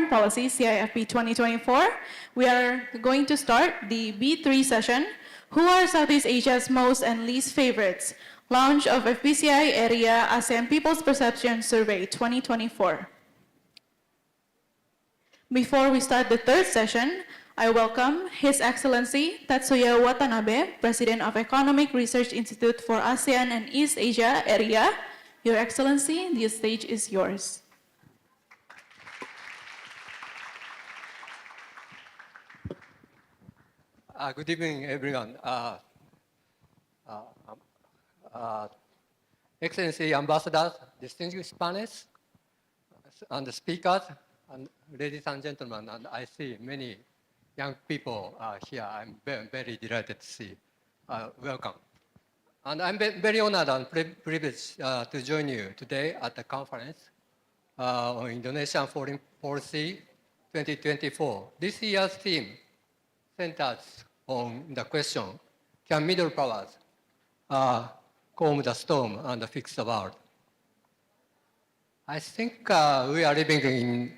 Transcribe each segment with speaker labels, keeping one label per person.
Speaker 1: Foreign Policy, CIFP 2024. We are going to start the B3 session, Who are Southeast Asia's Most and Least Favorites? Launch of FPCI-ERIA ASEAN People's Perception Survey 2024. Before we start the third session, I welcome His Excellency Tatsuya Watanabe, President of Economic Research Institute for ASEAN and East Asia area. Your Excellency, the stage is yours.
Speaker 2: Good evening, everyone. Excellency Ambassadors, distinguished panelists, and speakers, and ladies and gentlemen, and I see many young people here. I'm very delighted to see. Welcome. And I'm very honored and privileged to join you today at the conference on Indonesian Foreign Policy 2024. This year's theme centers on the question, can middle powers calm the storm and fix the world? I think we are living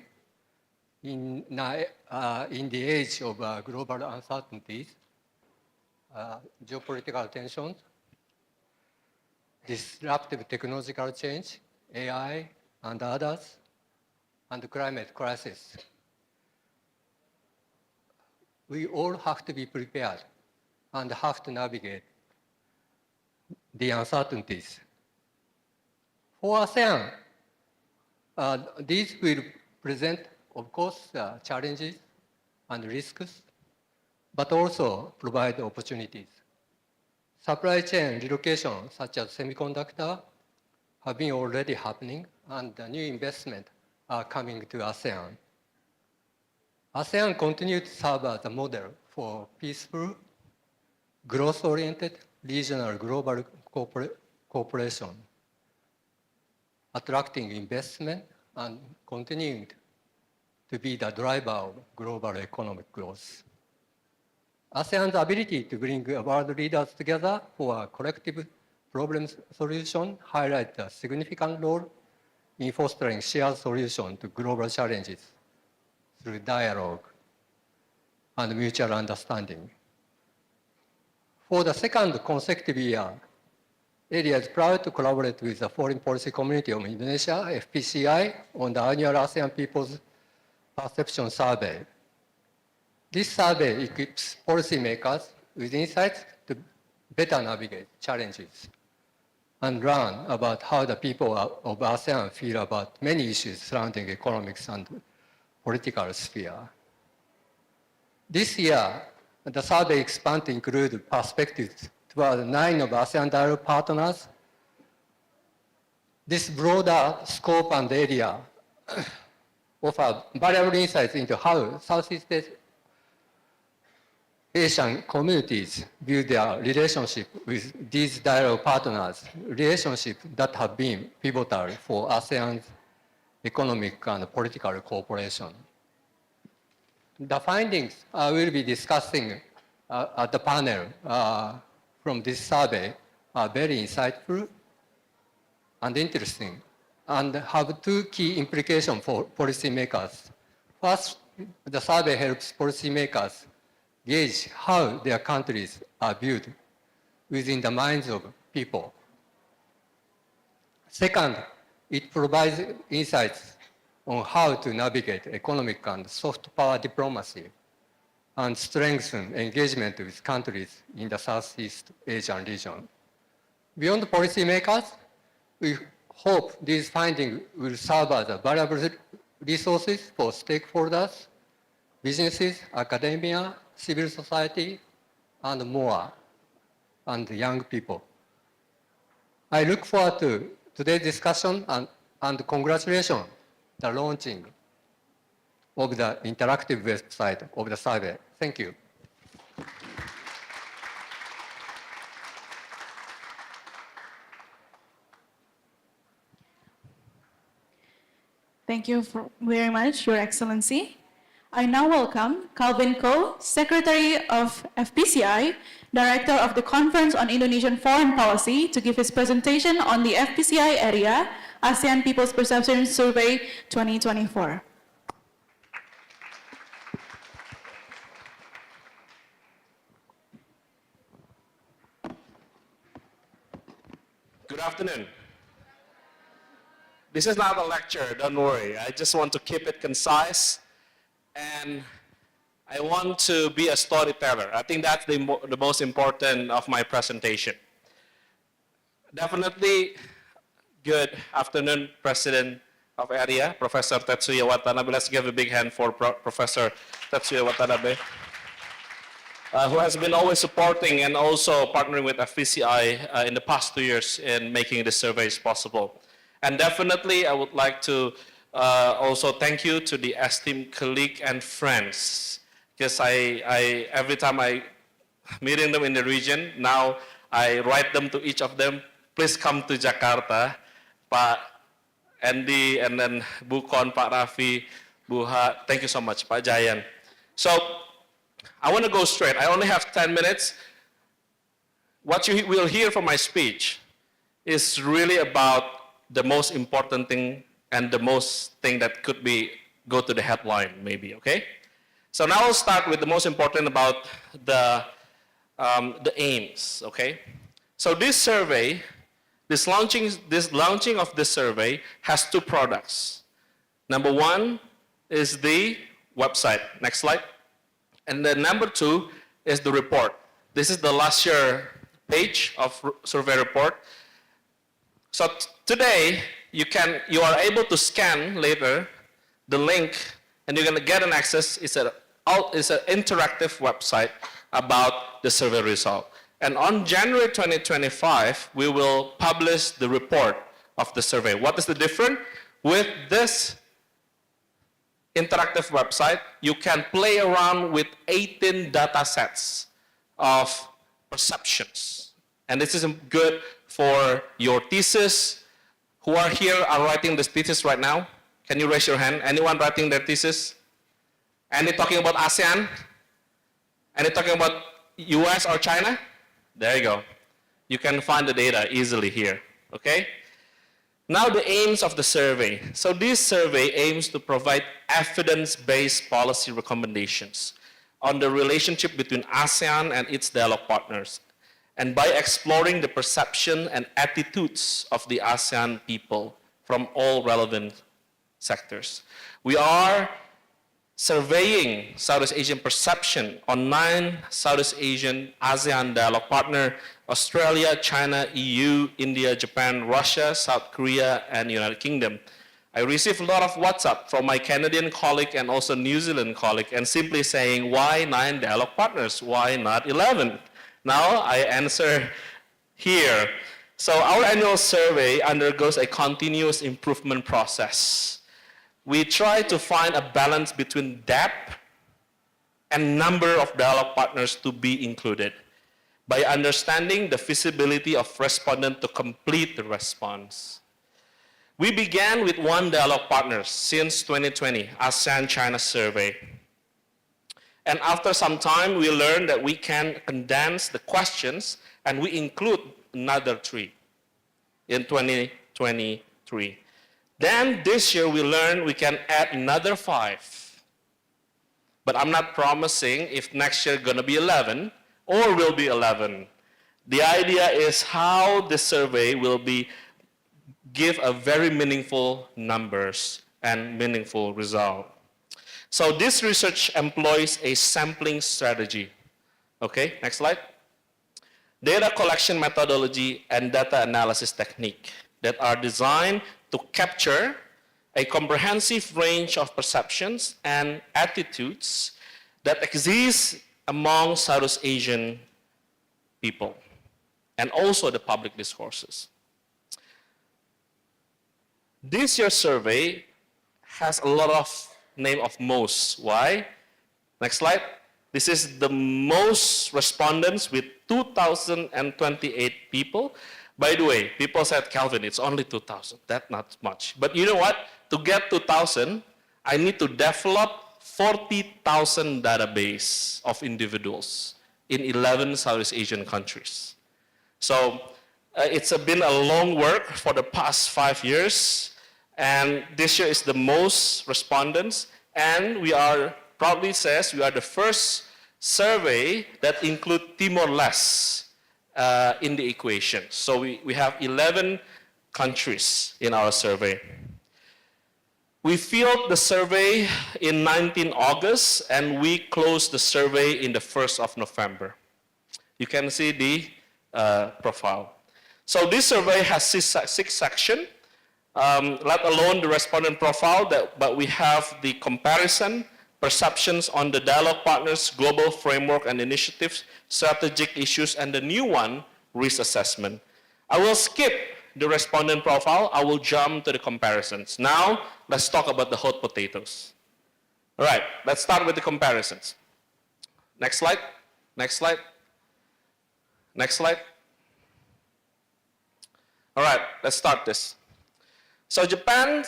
Speaker 2: in the age of global uncertainties, geopolitical tensions, disruptive technological change, AI and others, and the climate crisis. We all have to be prepared and have to navigate the uncertainties. For ASEAN, these will present, of course, challenges and risks, but also provide opportunities. Supply chain relocation, such as semiconductor, have been already happening, and new investment are coming to ASEAN. ASEAN continues to serve as a model for peaceful, growth-oriented, regional global cooperation, attracting investment and continuing to be the driver of global economic growth. ASEAN's ability to bring world leaders together for a collective problem solution highlights a significant role in fostering shared solutions to global challenges through dialogue and mutual understanding. For the second consecutive year, ERIA is proud to collaborate with the Foreign Policy Community of Indonesia, FPCI, on the annual ASEAN People's Perception Survey. This survey equips policymakers with insights to better navigate challenges and learn about how the people of ASEAN feel about many issues surrounding economics and political sphere. This year, the survey expands to include perspectives toward 9 of ASEAN dialogue partners. This broader scope and area offer valuable insights into how Southeast Asian communities view their relationship with these dialogue partners, relationships that have been pivotal for ASEAN's economic and political cooperation. The findings we'll be discussing at the panel from this survey are very insightful and interesting and have two key implications for policymakers. First, the survey helps policymakers gauge how their countries are viewed within the minds of people. Second, it provides insights on how to navigate economic and soft power diplomacy and strengthen engagement with countries in the Southeast Asian region. Beyond policymakers, we hope these findings will serve as valuable resources for stakeholders, businesses, academia, civil society, and more, and young people. I look forward to today's discussion and congratulations the launching of the interactive website of the survey. Thank you.
Speaker 1: Thank you very much, Your Excellency. I now welcome Calvin Ko, Secretary of FPCI, Director of the Conference on Indonesian Foreign Policy, to give his presentation on the FPCI-ERIA ASEAN People's Perception Survey 2024.
Speaker 3: afternoon. This is not a lecture, don't worry. I just want to keep it concise, and I want to be a storyteller. I think that's the most important of my presentation. Definitely, good afternoon, President of ERIA, Professor Tetsuya Watanabe. Let's give a big hand for Professor Tetsuya Watanabe, who has been always supporting and also partnering with FPCI in the past 2 years in making the surveys possible. And definitely, I would like to also thank you to the esteemed colleague and friends, because every time I meeting them in the region, now I write them to each of them, please come to Jakarta, Pak Andy, and then Bu Kon, Pak Raffi, Bu Ha, thank you so much, Pak Jayan. So, I want to go straight. I only have 10 minutes. What you will hear from my speech is really about the most important thing and the most thing that could go to the headline, maybe, okay? So now I'll start with the most important about the aims, okay? So this survey, this launching of this survey has 2 products. Number 1 is the website. Next slide. And then number 2 is the report. This is the last year page of survey report. So today, you are able to scan later the link, and you're going to get an access. It's an interactive website about the survey result. And on January 2025, we will publish the report of the survey. What is the difference? With this interactive website, you can play around with 18 data sets of perceptions. And this is good for your thesis. Who are here are writing this thesis right now? Can you raise your hand? Anyone writing their thesis? Any talking about ASEAN? Any talking about US or China? There you go. You can find the data easily here, okay? Now the aims of the survey. So this survey aims to provide evidence-based policy recommendations on the relationship between ASEAN and its dialogue partners, and by exploring the perception and attitudes of the ASEAN people from all relevant sectors. We are surveying Southeast Asian perception on 9 Southeast Asian ASEAN dialogue partners: Australia, China, EU, India, Japan, Russia, South Korea, and United Kingdom. I received a lot of WhatsApp from my Canadian colleague and also New Zealand colleague, and simply saying, why 9 dialogue partners? Why not 11? Now I answer here. So our annual survey undergoes a continuous improvement process. We try to find a balance between depth and number of dialogue partners to be included by understanding the feasibility of respondents to complete the response. We began with 1 dialogue partner since 2020, ASEAN-China survey. And after some time, we learned that we can condense the questions, and we include another 3 in 2023. Then this year, we learned we can add another 5. But I'm not promising if next year gonna be 11 or will be 11. The idea is how the survey will give a very meaningful numbers and meaningful result. So this research employs a sampling strategy. Okay, next slide. Data collection methodology and data analysis technique that are designed to capture a comprehensive range of perceptions and attitudes that exist among Southeast Asian people and also the public discourses. This year's survey has a lot of name of most. Why? Next slide. This is the most respondents with 2,028 people. By the way, people said, Calvin, it's only 2,000. That's not much. But you know what? To get 2,000, I need to develop 40,000 database of individuals in 11 Southeast Asian countries. So it's been a long work for the past 5 years. And this year is the most respondents. And we are, proudly says, we are the first survey that include Timor-Leste in the equation. So we have 11 countries in our survey. We filled the survey in 19 August and we closed the survey in the 1st of November. You can see the profile. So this survey has six sections, let alone the respondent profile, but we have the comparison, perceptions on the dialogue partners, global framework and initiatives, strategic issues, and the new one, risk assessment. I will skip the respondent profile. I will jump to the comparisons. Now, let's talk about the hot potatoes. All right, let's start with the comparisons. Next slide, next slide, next slide. All right, let's start this. So Japan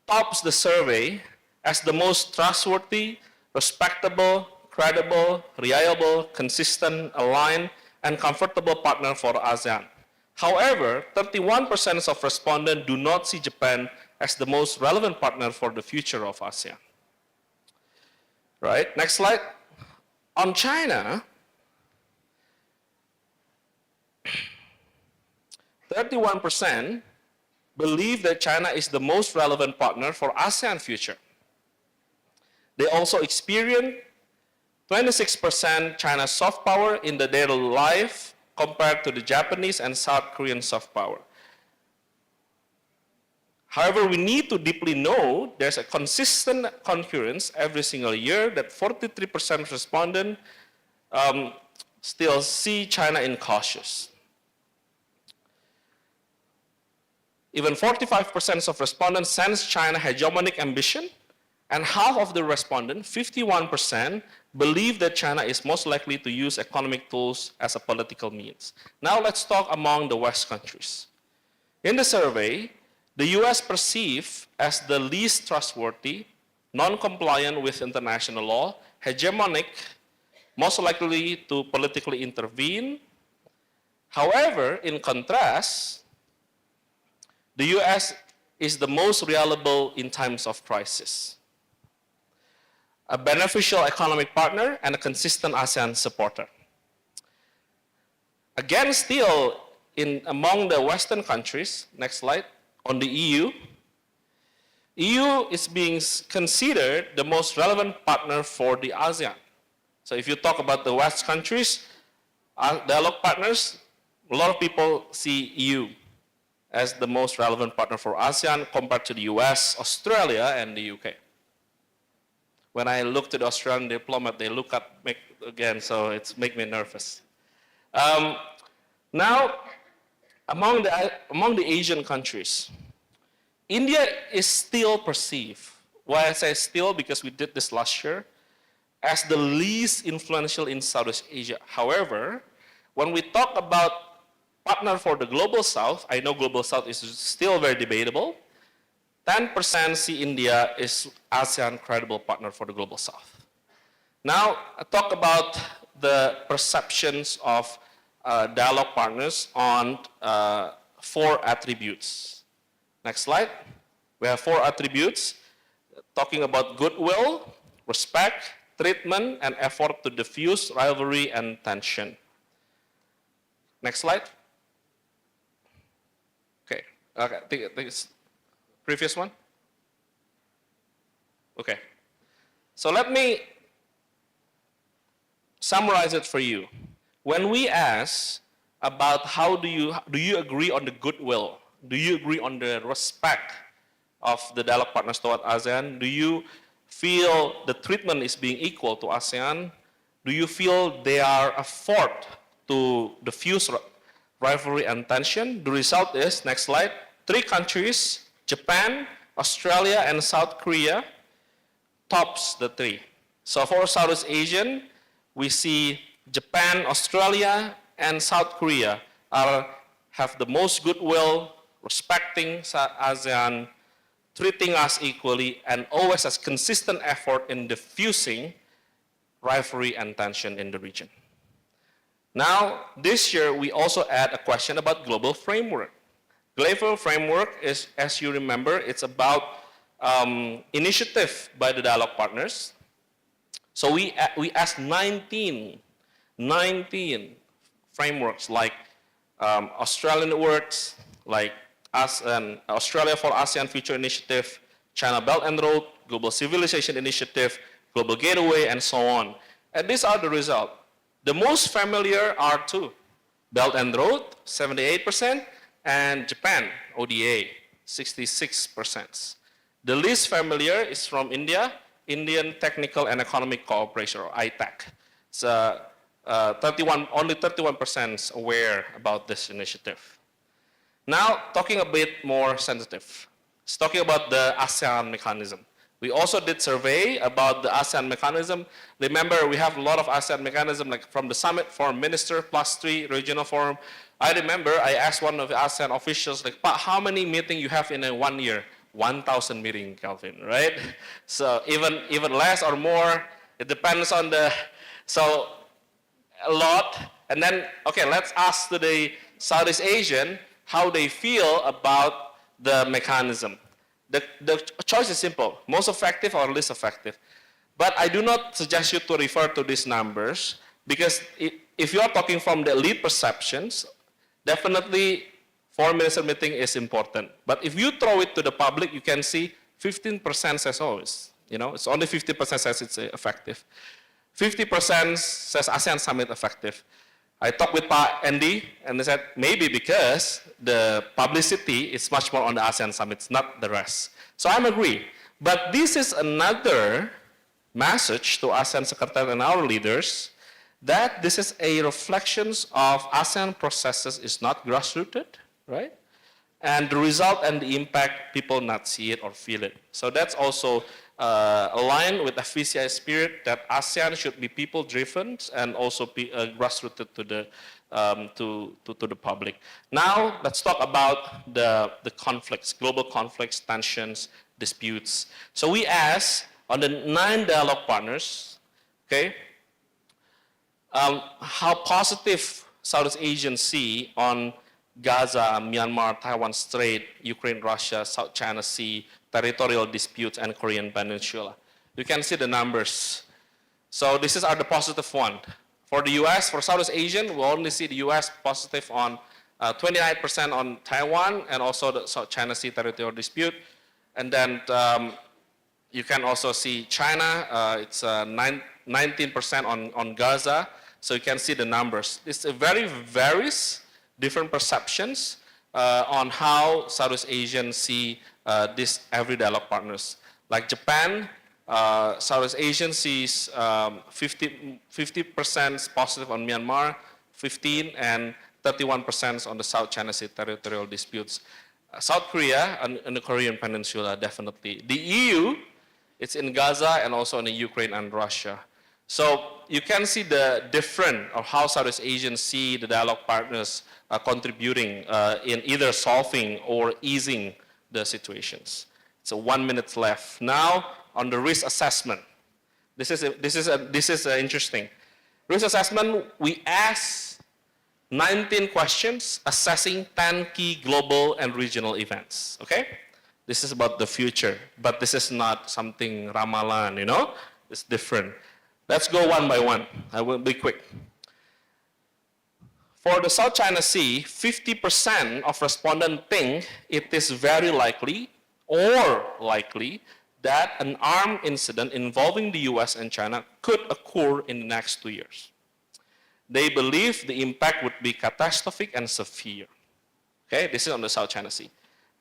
Speaker 3: tops the survey as the most trustworthy, respectable, credible, reliable, consistent, aligned, and comfortable partner for ASEAN. However, 31% of respondents do not see Japan as the most relevant partner for the future of ASEAN. Right, next slide. On China, 31% believe that China is the most relevant partner for ASEAN future. They also experience 26% China's soft power in the daily life compared to the Japanese and South Korean soft power. However, we need to deeply know there's a consistent concurrence every single year that 43% respondents still see China in cautious. Even 45% of respondents sense China hegemonic ambition, and half of the respondents, 51%, believe that China is most likely to use economic tools as a political means. Now let's talk among the West countries. In the survey, the US perceived as the least trustworthy, non-compliant with international law, hegemonic, most likely to politically intervene. However, in contrast, the US is the most reliable in times of crisis, a beneficial economic partner, and a consistent ASEAN supporter. Again, still among the Western countries, next slide, on the EU, EU is being considered the most relevant partner for the ASEAN. So if you talk about the West countries, dialogue partners, a lot of people see EU as the most relevant partner for ASEAN compared to the US, Australia, and the UK. When I look to the Australian diplomat, they look at me again, so it's make me nervous. Now, among the Asian countries, India is still perceived, why I say still, because we did this last year, as the least influential in Southeast Asia. However, when we talk about partner for the Global South, I know Global South is still very debatable, 10% see India is ASEAN credible partner for the Global South. Now, I talk about the perceptions of dialogue partners on 4 attributes. Next slide. We have 4 attributes talking about goodwill, respect, treatment, and effort to diffuse rivalry and tension. Next slide. Okay, this previous one. Okay, so let me summarize it for you. When we ask about how do you agree on the goodwill, do you agree on the respect of the dialogue partners toward ASEAN? Do you feel the treatment is being equal to ASEAN? Do you feel they are effort to diffuse rivalry and tension? The result is, next slide, 3 countries, Japan, Australia, and South Korea, tops the 3. So for Southeast Asian, we see Japan, Australia, and South Korea have the most goodwill, respecting ASEAN, treating us equally, and always has consistent effort in diffusing rivalry and tension in the region. Now, this year, we also add a question about global framework. Global framework is, as you remember, it's about initiative by the dialogue partners. So we asked 19 frameworks like Australian words, like Australia for ASEAN Future Initiative, China Belt and Road, Global Civilization Initiative, Global Gateway, and so on. And these are the results. The most familiar are two, Belt and Road, 78%, and Japan, ODA, 66%. The least familiar is from India, Indian Technical and Economic Cooperation, or ITEC. It's only 31% aware about this initiative. Now, talking a bit more sensitive. It's talking about the ASEAN mechanism. We also did survey about the ASEAN mechanism. Remember, we have a lot of ASEAN mechanism, like from the summit, foreign minister, +3, regional forum. I remember I asked one of the ASEAN officials, like, how many meetings you have in a 1 year? 1,000 meetings, Calvin, right? So even less or more, it depends on the, so a lot. And then, okay, let's ask to the Southeast Asian how they feel about the mechanism. The choice is simple, most effective or least effective. But I do not suggest you to refer to these numbers, because if you are talking from the elite perceptions, definitely foreign minister meeting is important. But if you throw it to the public, you can see 15% says, oh, it's only 50% says it's effective. 50% says ASEAN summit effective. I talked with Pa Andy, and they said, maybe because the publicity is much more on the ASEAN summits, not the rest. So I agree. But this is another message to ASEAN Secretariat and our leaders, that this is a reflection of ASEAN processes is not grassrooted, right? And the result and the impact, people not see it or feel it. So that's also aligned with the FPCI spirit, that ASEAN should be people-driven and also be grassrooted to the public. Now, let's talk about the conflicts, global conflicts, tensions, disputes. So we asked on the 9 dialogue partners, okay, how positive Southeast Asians see on Gaza, Myanmar, Taiwan Strait, Ukraine, Russia, South China Sea, territorial disputes, and Korean Peninsula. You can see the numbers. So this are the positive one. For the US, for Southeast Asian, we only see the US positive on 29% on Taiwan, and also the South China Sea territorial dispute. And then you can also see China, it's 19% on Gaza. So you can see the numbers. It's varies different perceptions on how Southeast Asians see these every dialogue partners. Like Japan, Southeast Asian sees 50% positive on Myanmar, 15%, and 31% on the South China Sea territorial disputes. South Korea and the Korean Peninsula, definitely. The EU, it's in Gaza and also in the Ukraine and Russia. So you can see the difference of how Southeast Asians see the dialogue partners contributing in either solving or easing the situations. So 1 minute left. Now on the risk assessment. This is interesting. Risk assessment, we asked 19 questions assessing 10 key global and regional events. Okay? This is about the future, but this is not something ramalan, It's different. Let's go one by one. I will be quick. For the South China Sea, 50% of respondents think it is very likely that an armed incident involving the US and China could occur in the next 2 years. They believe the impact would be catastrophic and severe. Okay, this is on the South China Sea.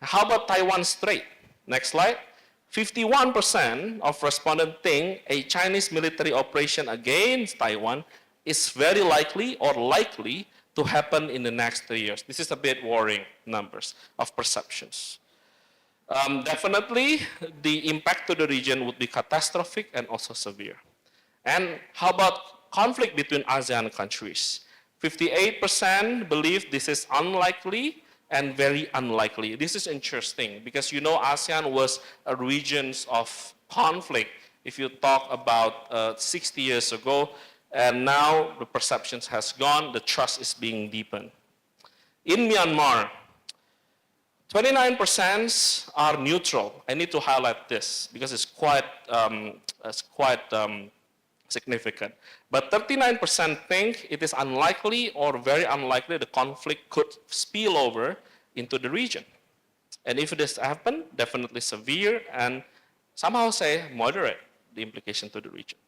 Speaker 3: How about Taiwan Strait? Next slide. 51% of respondents think a Chinese military operation against Taiwan is very likely or likely to happen in the next 3 years. This is a bit worrying numbers of perceptions. Definitely, the impact to the region would be catastrophic and also severe. And how about conflict between ASEAN countries? 58% believe this is unlikely and very unlikely. This is interesting because ASEAN was a region of conflict if you talk about 60 years ago, and now the perceptions has gone, the trust is being deepened. In Myanmar, 29% are neutral. I need to highlight this because it's quite significant. But 39% think it is unlikely or very unlikely the conflict could spill over into the region. And if this happens, definitely severe and somehow say moderate the implication to the region.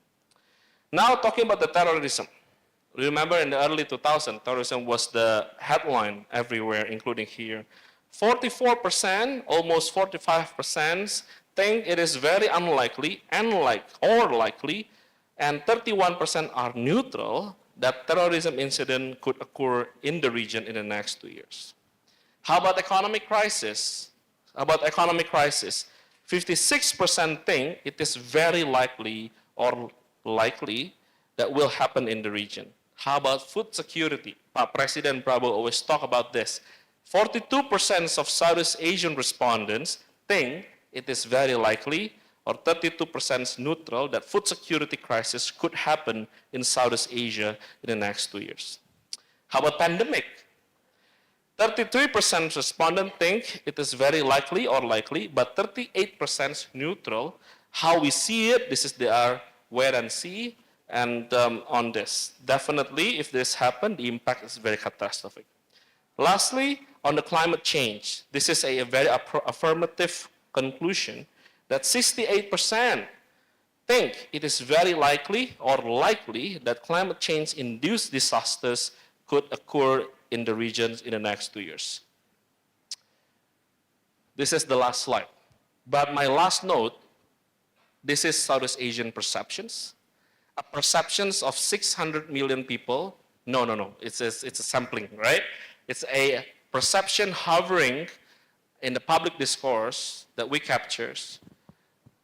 Speaker 3: Now talking about the terrorism. Remember in the early 2000s, terrorism was the headline everywhere, including here. 44%, almost 45% think it is very unlikely or likely, and 31% are neutral that terrorism incident could occur in the region in the next 2 years. How about economic crisis? 56% think it is very likely or likely that will happen in the region. How about food security? President Prabowo always talk about this. 42% of Southeast Asian respondents think it is very likely, or 32% neutral, that food security crisis could happen in Southeast Asia in the next 2 years. How about pandemic? 33% respondents think it is very likely or likely, but 38% neutral. How we see it, this is the wait and see, and on this. Definitely, if this happens, the impact is very catastrophic. Lastly, on the climate change, this is a very affirmative conclusion that 68% think it is very likely or likely that climate change-induced disasters could occur in the regions in the next 2 years. This is the last slide. But my last note, this is Southeast Asian perceptions. Perceptions of 600 million people. No. It's a sampling, right? It's a perception hovering in the public discourse that we capture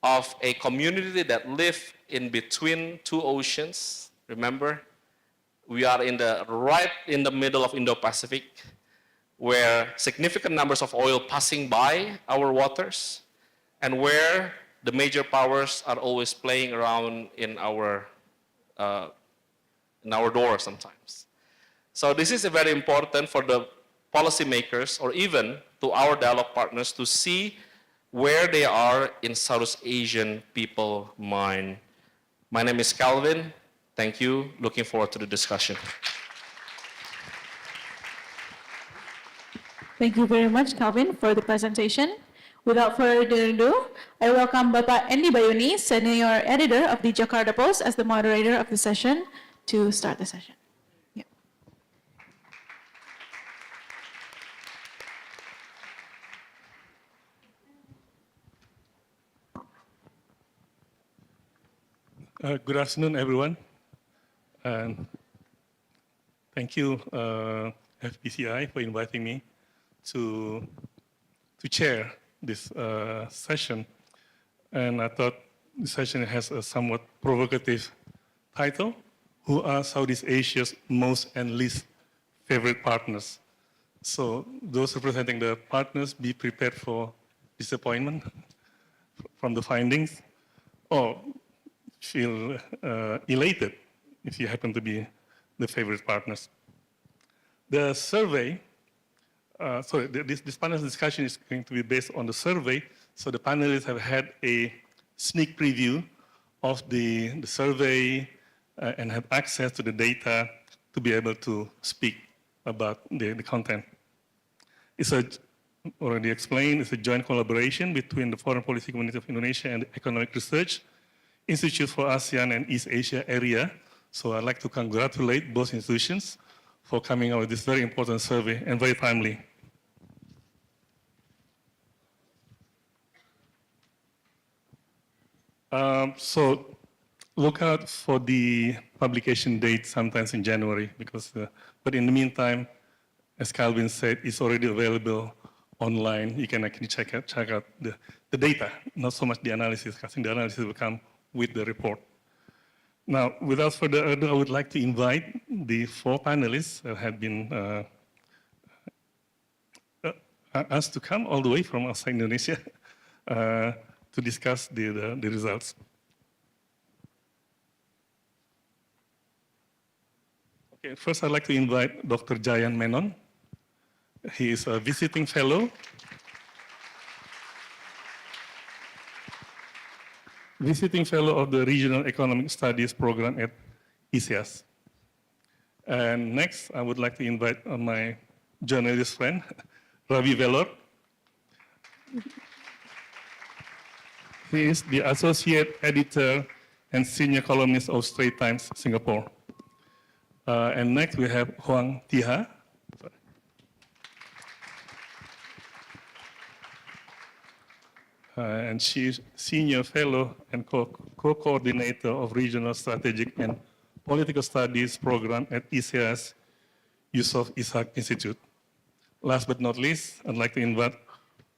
Speaker 3: of a community that live in between two oceans. Remember, we are right in the middle of Indo-Pacific, where significant numbers of oil passing by our waters, and where the major powers are always playing around in our door sometimes. So this is very important for the policymakers or even to our dialogue partners to see where they are in Southeast Asian people mind. My name is Calvin. Thank you. Looking forward to the discussion.
Speaker 1: Thank you very much, Calvin, for the presentation. Without further ado, I welcome Bapak Andy Bayuni, Senior Editor of the Jakarta Post, as the moderator of the session to start the session. Yeah.
Speaker 4: Good afternoon, everyone. And thank you, FPCI, for inviting me to chair this session. And I thought the session has a somewhat provocative title: Who are Southeast Asia's most and least favorite partners? So those representing the partners, be prepared for disappointment from the findings, or feel elated if you happen to be the favorite partners. The survey, this panel discussion is going to be based on the survey. So the panelists have had a sneak preview of the survey and have access to the data to be able to speak about the content. It's already explained, it's a joint collaboration between the Foreign Policy Community of Indonesia and the Economic Research Institute for ASEAN and East Asia area. So I'd like to congratulate both institutions for coming out with this very important survey and very timely. So look out for the publication date sometimes in January, because, but in the meantime, as Calvin said, it's already available online. You can actually check out the data, not so much the analysis. I think the analysis will come with the report. Now, without further ado, I would like to invite the four panelists that have been asked to come all the way from outside Indonesia to discuss the results. Okay, first I'd like to invite Dr. Jayan Menon. He is a visiting fellow visiting fellow of the Regional Economic Studies program at ICEAS. And next, I would like to invite my journalist friend, Ravi Velor. He is the associate editor and senior columnist of Straits Times Singapore. And next, we have Huang Tiha. And she is senior fellow and co-coordinator of Regional Strategic and Political Studies program at ICEAS Yusof Ishak Institute. Last but not least, I'd like to invite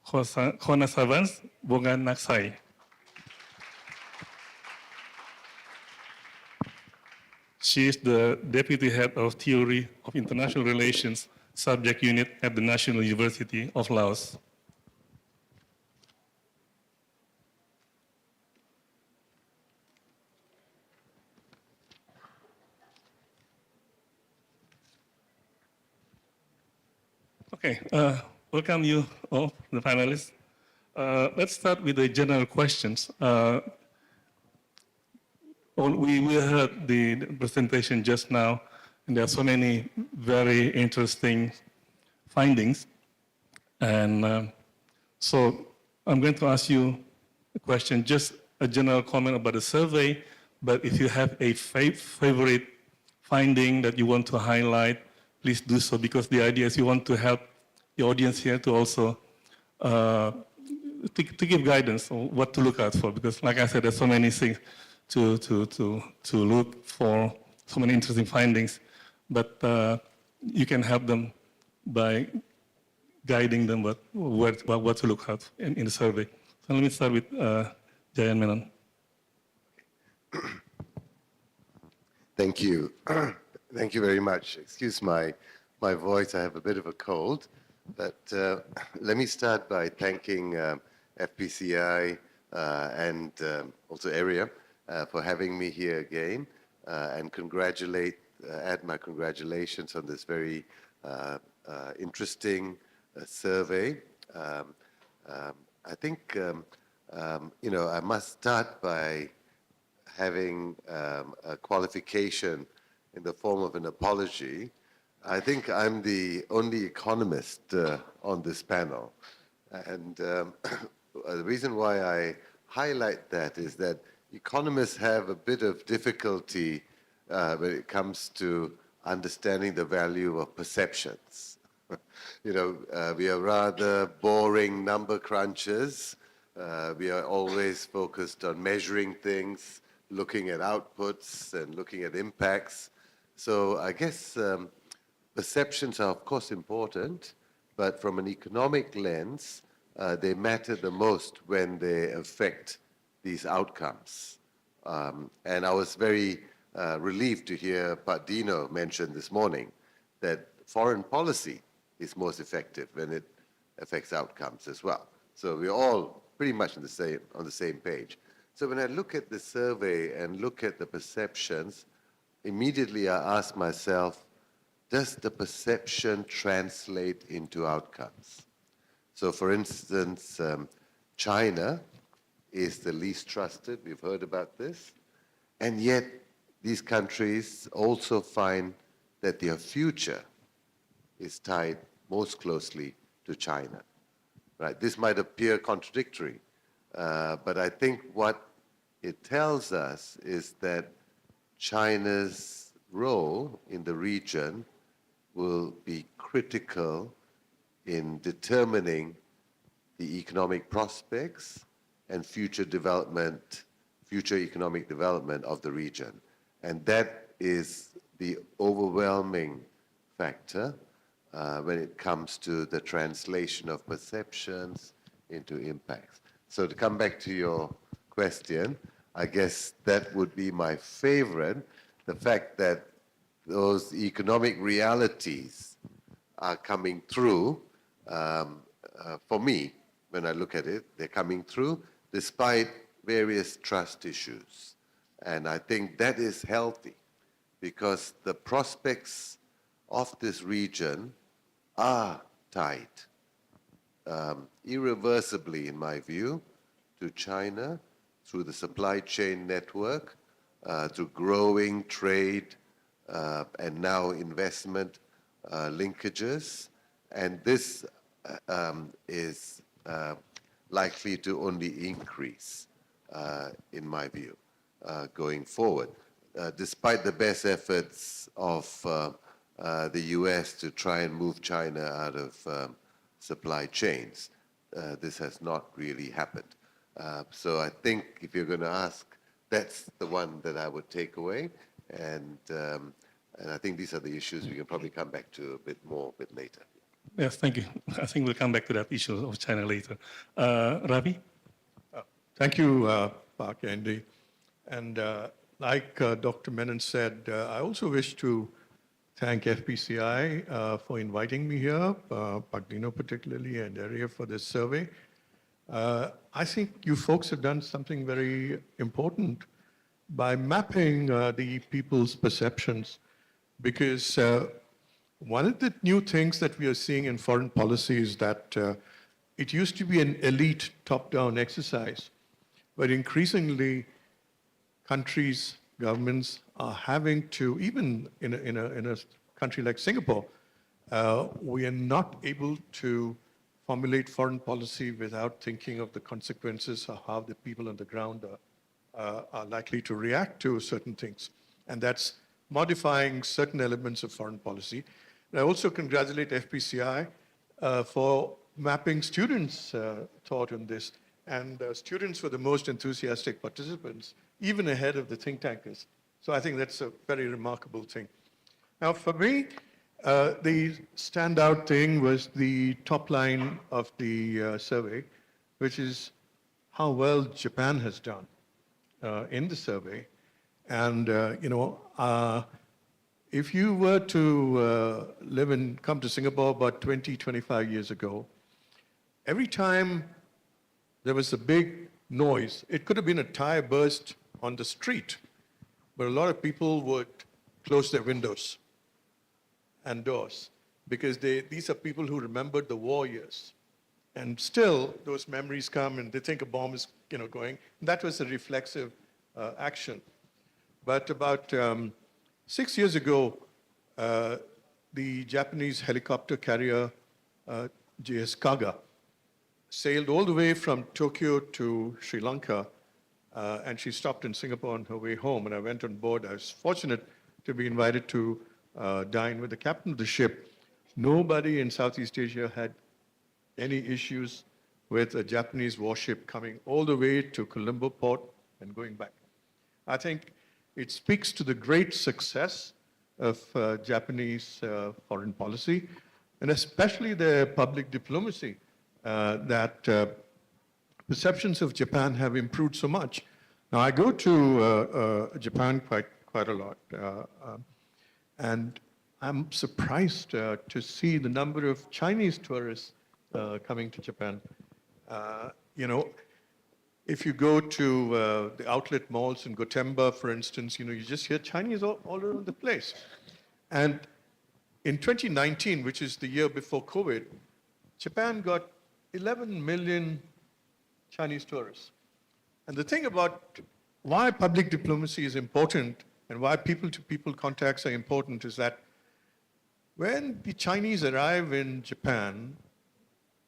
Speaker 4: Hona Savans Bongan Naksai. She is the Deputy Head of Theory of International Relations Subject Unit at the National University of Laos. Okay, welcome you all, the panelists. Let's start with the general questions. We heard the presentation just now, and there are so many very interesting findings. And so I'm going to ask you a question, just a general comment about the survey, but if you have a favorite finding that you want to highlight, please do so, because the idea is you want to help the audience here to also to give guidance on what to look out for, because like I said, there's so many things to look for, so many interesting findings, but you can help them by guiding them what to look out in the survey. So let me start with Jayan Menon.
Speaker 5: Thank you. Thank you very much. Excuse my voice, I have a bit of a cold, but let me start by thanking FPCI and also ERIA for having me here again, and add my congratulations on this very interesting survey. I think, I must start by having a qualification in the form of an apology. I think I'm the only economist on this panel. And the reason why I highlight that is that economists have a bit of difficulty when it comes to understanding the value of perceptions. We are rather boring number crunchers. We are always focused on measuring things, looking at outputs and looking at impacts. So I guess perceptions are of course important, but from an economic lens, they matter the most when they affect these outcomes. And I was very relieved to hear Pat Dino mention this morning that foreign policy is most effective when it affects outcomes as well. So we're all pretty much on the same page. So when I look at the survey and look at the perceptions, immediately I ask myself, does the perception translate into outcomes? So for instance, China is the least trusted, we've heard about this, and yet these countries also find that their future is tied most closely to China. Right? This might appear contradictory, but I think what it tells us is that China's role in the region will be critical in determining the economic prospects and future economic development of the region. And that is the overwhelming factor when it comes to the translation of perceptions into impacts. So to come back to your question, I guess that would be my favorite, the fact that those economic realities are coming through. For me, when I look at it, they're coming through despite various trust issues. And I think that is healthy because the prospects of this region are tied irreversibly, in my view, to China through the supply chain network, through growing trade, and now investment linkages. And this is likely to only increase, in my view, going forward. Despite the best efforts of the US to try and move China out of supply chains, this has not really happened. So I think if you're going to ask, that's the one that I would take away. And I think these are the issues we can probably come back to a bit later.
Speaker 4: Yes, thank you. I think we'll come back to that issue of China later. Ravi?
Speaker 6: Thank you, Park Andy. And like Dr. Menon said, I also wish to thank FPCI for inviting me here, Pak Dino particularly, and ERIA for this survey. I think you folks have done something very important by mapping the people's perceptions, because one of the new things that we are seeing in foreign policy is that it used to be an elite top-down exercise, but increasingly countries, governments are having to, even in a country like Singapore, we are not able to formulate foreign policy without thinking of the consequences of how the people on the ground are likely to react to certain things. And that's modifying certain elements of foreign policy. And I also congratulate FPCI for mapping students' thought on this. And students were the most enthusiastic participants, even ahead of the think tankers. So I think that's a very remarkable thing. Now, for me, the standout thing was the top line of the survey, which is how well Japan has done in the survey. And, if you were to come to Singapore about 20, 25 years ago, every time there was a big noise, it could have been a tire burst on the street, but a lot of people would close their windows and doors, because these are people who remembered the war years. And still, those memories come and they think a bomb is going. That was a reflexive action. But about 6 years ago, the Japanese helicopter carrier JS Kaga sailed all the way from Tokyo to Sri Lanka, and she stopped in Singapore on her way home, and I went on board. I was fortunate to be invited to dine with the captain of the ship. Nobody in Southeast Asia had any issues with a Japanese warship coming all the way to Colombo port and going back. I think it speaks to the great success of Japanese foreign policy, and especially their public diplomacy, that perceptions of Japan have improved so much. Now, I go to Japan quite a lot, and I'm surprised to see the number of Chinese tourists coming to Japan. If you go to the outlet malls in Gotemba, for instance, you just hear Chinese all around the place. And in 2019, which is the year before COVID, Japan got 11 million Chinese tourists. And the thing about why public diplomacy is important and why people-to-people contacts are important is that when the Chinese arrive in Japan,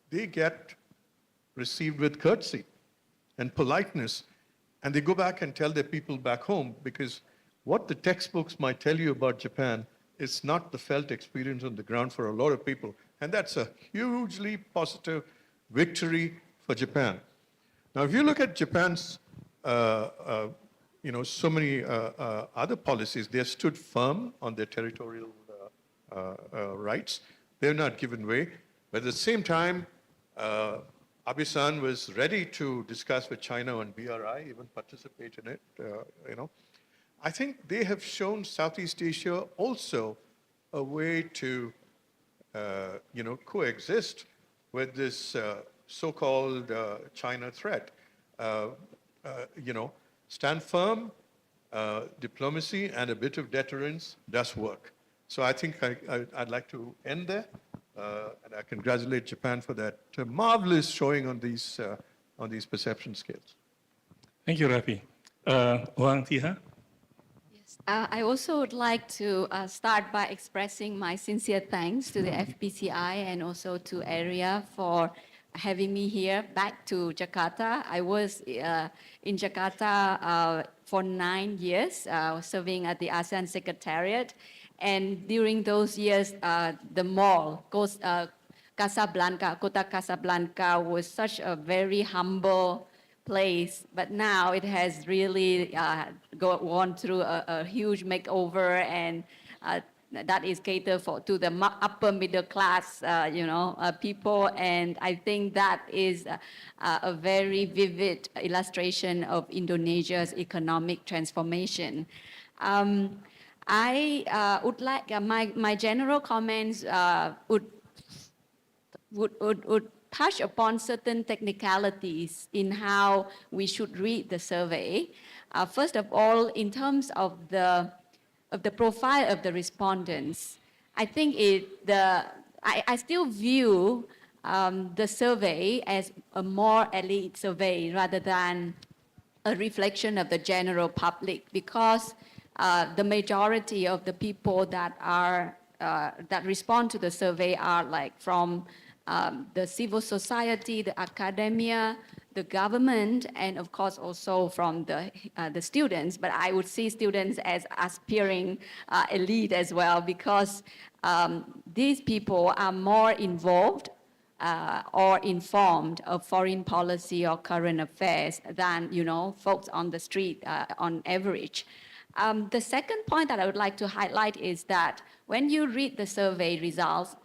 Speaker 6: they get received with courtesy and politeness, and they go back and tell their people back home, because what the textbooks might tell you about Japan is not the felt experience on the ground for a lot of people. And that's a hugely positive victory for Japan. Now, if you look at Japan's, so many other policies, they have stood firm on their territorial rights. They're not given way. But at the same time, Abe-san was ready to discuss with China on BRI, even participate in it, I think they have shown Southeast Asia also a way to, coexist with this so-called China threat. Stand firm, diplomacy, and a bit of deterrence does work. So I think I'd like to end there, and I congratulate Japan for that marvelous showing on these perception scales.
Speaker 4: Thank you, Rafi. Wang Tiha?
Speaker 7: I also would like to start by expressing my sincere thanks to the FPCI and also to ERIA for having me here back to Jakarta. I was in Jakarta for 9 years, serving at the ASEAN Secretariat. And during those years, the mall, Casablanca, Kota Casablanca was such a very humble place, but now it has really gone through a huge makeover, and that is catered to the upper middle class, people. And I think that is a very vivid illustration of Indonesia's economic transformation. I would like my general comments would touch upon certain technicalities in how we should read the survey. First of all, in terms of the profile of the respondents, I think I still view the survey as a more elite survey rather than a reflection of the general public, because the majority of the people that respond to the survey are like from the civil society, the academia, the government, and of course also from the students. But I would see students as aspiring elite as well, because these people are more involved or informed of foreign policy or current affairs than folks on the street on average. The second point that I would like to highlight is that when you read the survey results,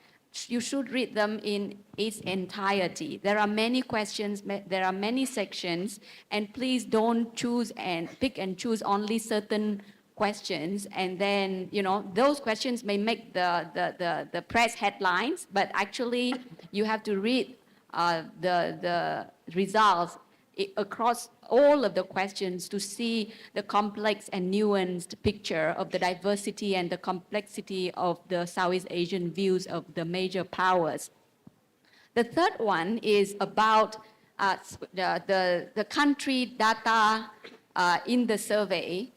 Speaker 7: you should read them in its entirety. There are many questions, there are many sections, and please don't choose and pick and choose only certain questions. And then, those questions may make the press headlines, but actually you have to read the results across all of the questions to see the complex and nuanced picture of the diversity and the complexity of the Southeast Asian views of the major powers. The third one is about the country data in the survey.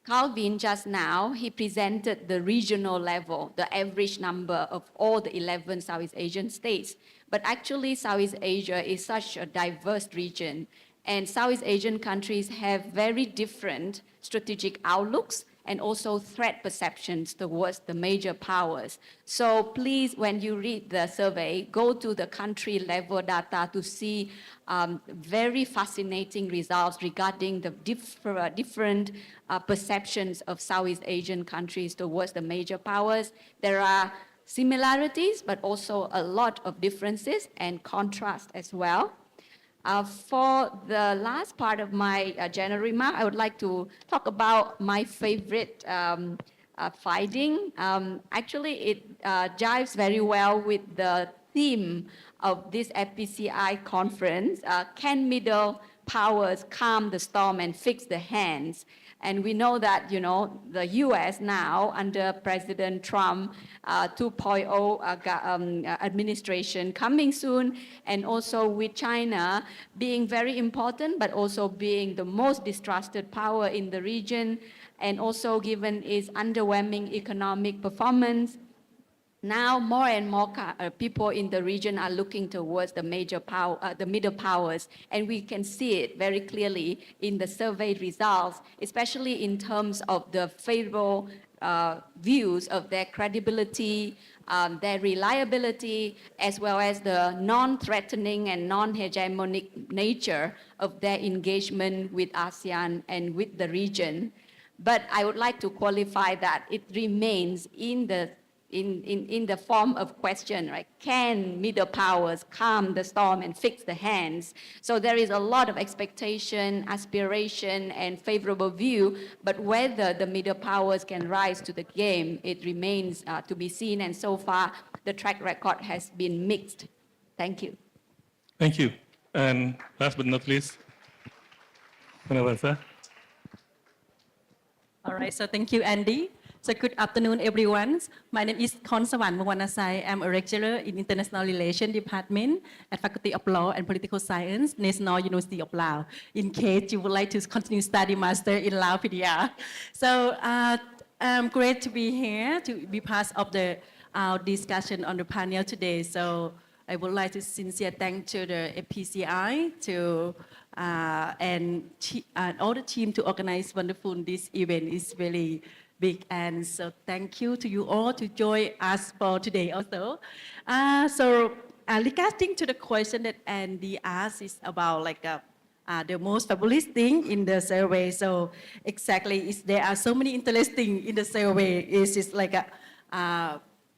Speaker 7: Calvin just now, he presented the regional level, the average number of all the 11 Southeast Asian states. But actually, Southeast Asia is such a diverse region, and Southeast Asian countries have very different strategic outlooks and also threat perceptions towards the major powers. So please, when you read the survey, go to the country level data to see very fascinating results regarding the different perceptions of Southeast Asian countries towards the major powers. There are similarities, but also a lot of differences and contrast as well. For the last part of my general remark, I would like to talk about my favorite finding. Actually, it jives very well with the theme of this FPCI conference. Can middle powers calm the storm and fix the hands? And we know that, the US now, under President Trump 2.0 administration coming soon, and also with China being very important, but also being the most distrusted power in the region, and also given its underwhelming economic performance, now more and more people in the region are looking towards the major power, the middle powers, and we can see it very clearly in the survey results, especially in terms of the favorable views of their credibility, their reliability, as well as the non-threatening and non-hegemonic nature of their engagement with ASEAN and with the region. But I would like to qualify that it remains in the form of question, right? Can middle powers calm the storm and fix the hands? So there is a lot of expectation, aspiration, and favorable view, but whether the middle powers can rise to the game, it remains to be seen, and so far the track record has been mixed. Thank you.
Speaker 4: Thank you. And last but not least, Manawasa.
Speaker 8: All right, so thank you, Andy. So good afternoon, everyone. My name is Konsawan Mwanasai. I'm a lecturer in International Relations Department at Faculty of Law and Political Science, National University of Laos, in case you would like to continue study master in Lao PDR. So I'm great to be here, to be part of the discussion on the panel today. So I would like to sincere thank to the FPCI and all the team to organize wonderful this event is really big, and so thank you to you all to join us for today also. Regarding to the question that Andy asked is about like the most fabulous thing in the survey. So exactly, there are so many interesting in the survey. It's like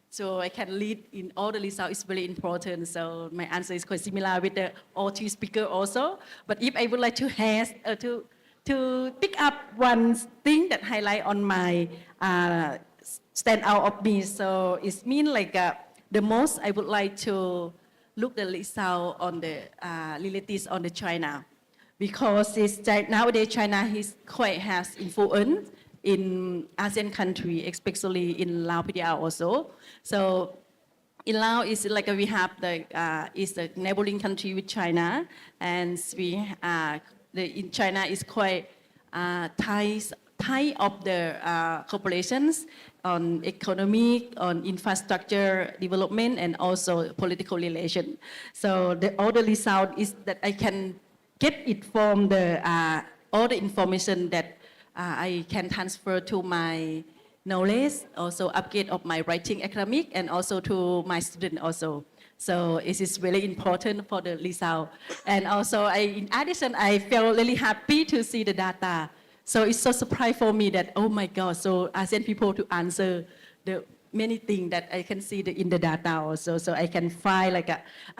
Speaker 8: so I can lead in all the results is very important. So my answer is quite similar with the all two speaker also. But if I would like to to pick up one thing that highlight on my stand out of me, so it means like the most I would like to look the result on the relatives on the China, because nowadays China is quite has influence in ASEAN country, especially in Lao PDR also. So in Laos, is like we have the is a neighboring country with China, and we in China is quite tight of the corporations on economic, on infrastructure development, and also political relation. So all the result is that I can get it from the all the information that I can transfer to my knowledge, also upgrade of my writing academic, and also to my student also. So it is really important for the result. And also, in addition, I felt really happy to see the data. So it's so surprised for me that, oh my God, so ASEAN people to answer the many things that I can see in the data also. So I can find like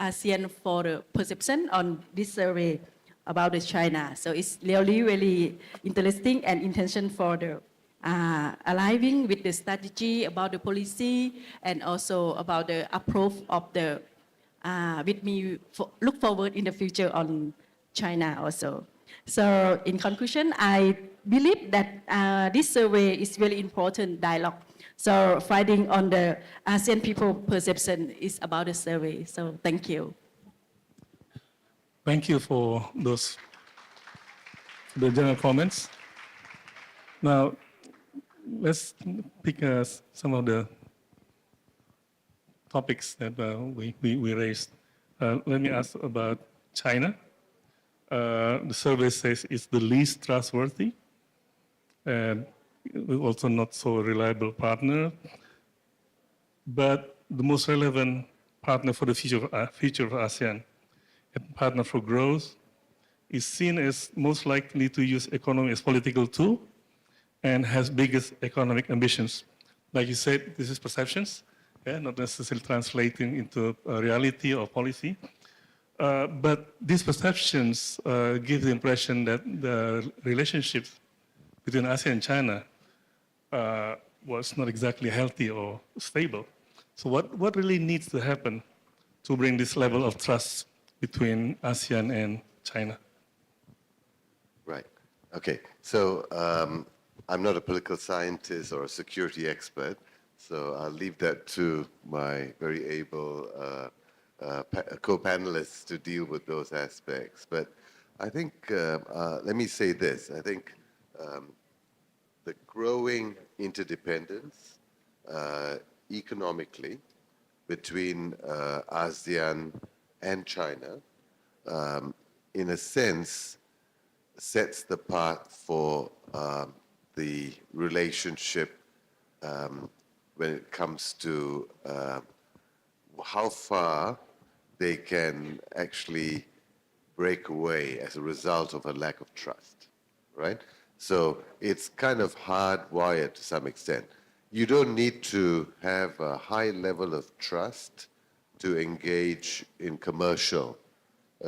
Speaker 8: ASEAN for the perception on this survey about the China. So it's really, really interesting and intention for the aligning with the strategy about the policy, and also about the approach of the, with me look forward in the future on China also. So in conclusion, I believe that this survey is very important dialogue. So finding on the ASEAN people perception is about the survey. So thank you.
Speaker 4: Thank you for the general comments. Now, let's pick some of the topics that we raised. Let me ask about China. The survey says it's the least trustworthy and also not so reliable partner, but the most relevant partner for the future of ASEAN. A partner for growth is seen as most likely to use economy as political tool and has biggest economic ambitions. Like you said, this is perceptions, not necessarily translating into reality or policy. But these perceptions give the impression that the relationships between ASEAN and China was not exactly healthy or stable. So what really needs to happen to bring this level of trust between ASEAN and China?
Speaker 5: Right. Okay. So I'm not a political scientist or a security expert, so I'll leave that to my very able co-panelists to deal with those aspects. But I think, let me say this, I think the growing interdependence economically between ASEAN and China, in a sense, sets the path for the relationship when it comes to how far they can actually break away as a result of a lack of trust, right? So it's kind of hardwired to some extent. You don't need to have a high level of trust to engage in commercial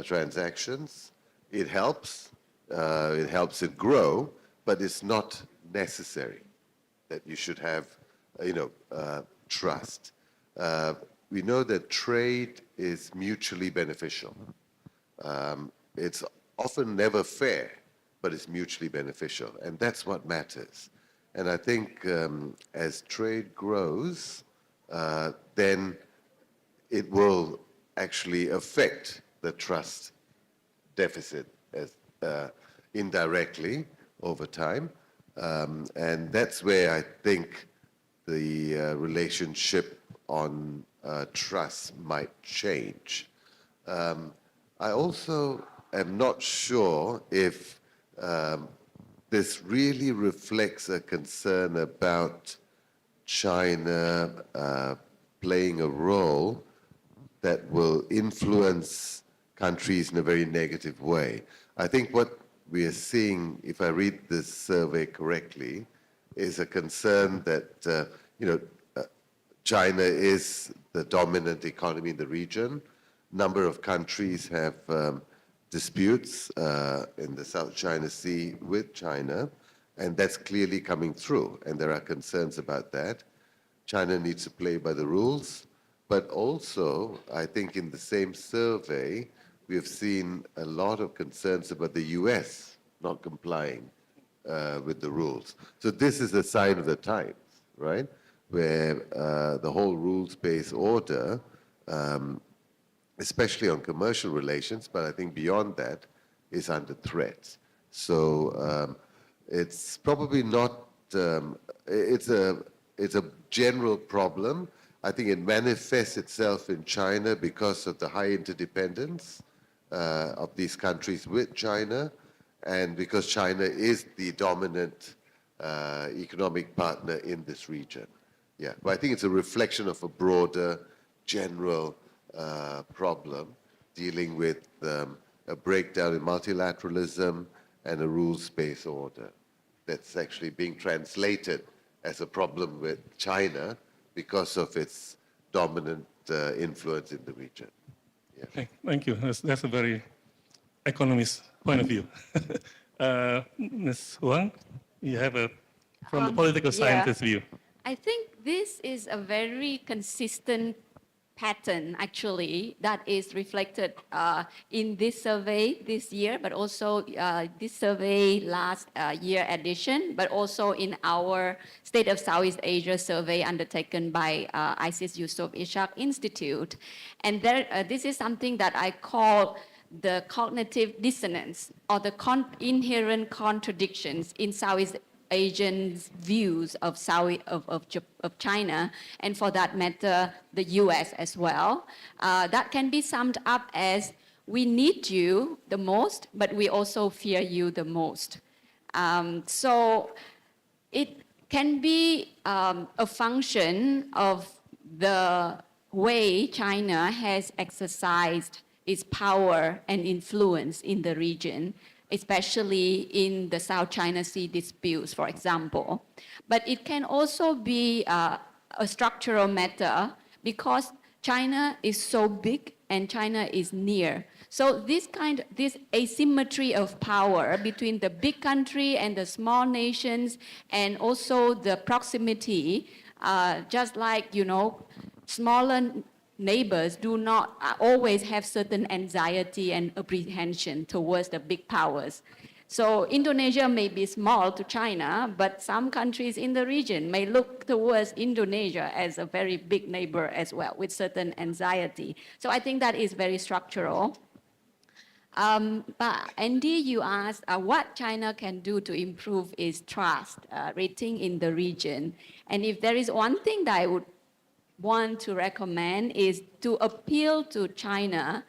Speaker 5: transactions. It helps it grow, but it's not necessary that you should have, trust. We know that trade is mutually beneficial. It's often never fair, but it's mutually beneficial, and that's what matters. And I think as trade grows, then it will actually affect the trust deficit as, indirectly over time. And that's where I think the relationship on trust might change. I also am not sure if this really reflects a concern about China playing a role that will influence countries in a very negative way. I think what we are seeing, if I read this survey correctly, is a concern that China is the dominant economy in the region. Number of countries have disputes in the South China Sea with China, and that's clearly coming through, and there are concerns about that. China needs to play by the rules, but also, I think in the same survey, we have seen a lot of concerns about the US not complying with the rules. So this is a sign of the times, right? Where the whole rules-based order, especially on commercial relations, but I think beyond that, is under threat. So it's probably not, it's a general problem. I think it manifests itself in China because of the high interdependence of these countries with China, and because China is the dominant economic partner in this region. Yeah, but I think it's a reflection of a broader, general problem dealing with a breakdown in multilateralism and a rules-based order that's actually being translated as a problem with China because of its dominant influence in the region. Yeah.
Speaker 4: Okay, thank you. That's a very economist point of view. Ms. Huang, you have from the political scientist view.
Speaker 7: I think this is a very consistent pattern, actually, that is reflected in this survey this year, but also this survey last year edition, but also in our State of Southeast Asia survey undertaken by ISIS Yusof Ishaq Institute. And this is something that I call the cognitive dissonance, or the inherent contradictions in Southeast Asians' views of China, and for that matter, the US as well. That can be summed up as, we need you the most, but we also fear you the most. So it can be a function of the way China has exercised its power and influence in the region, especially in the South China Sea disputes, for example. But it can also be a structural matter because China is so big and China is near. So this asymmetry of power between the big country and the small nations, and also the proximity, just like, smaller neighbors do not always have certain anxiety and apprehension towards the big powers. So Indonesia may be small to China, but some countries in the region may look towards Indonesia as a very big neighbor as well, with certain anxiety. So I think that is very structural. But Andy, you asked what China can do to improve its trust rating in the region. And if there is one thing that I would want to recommend is to appeal to China,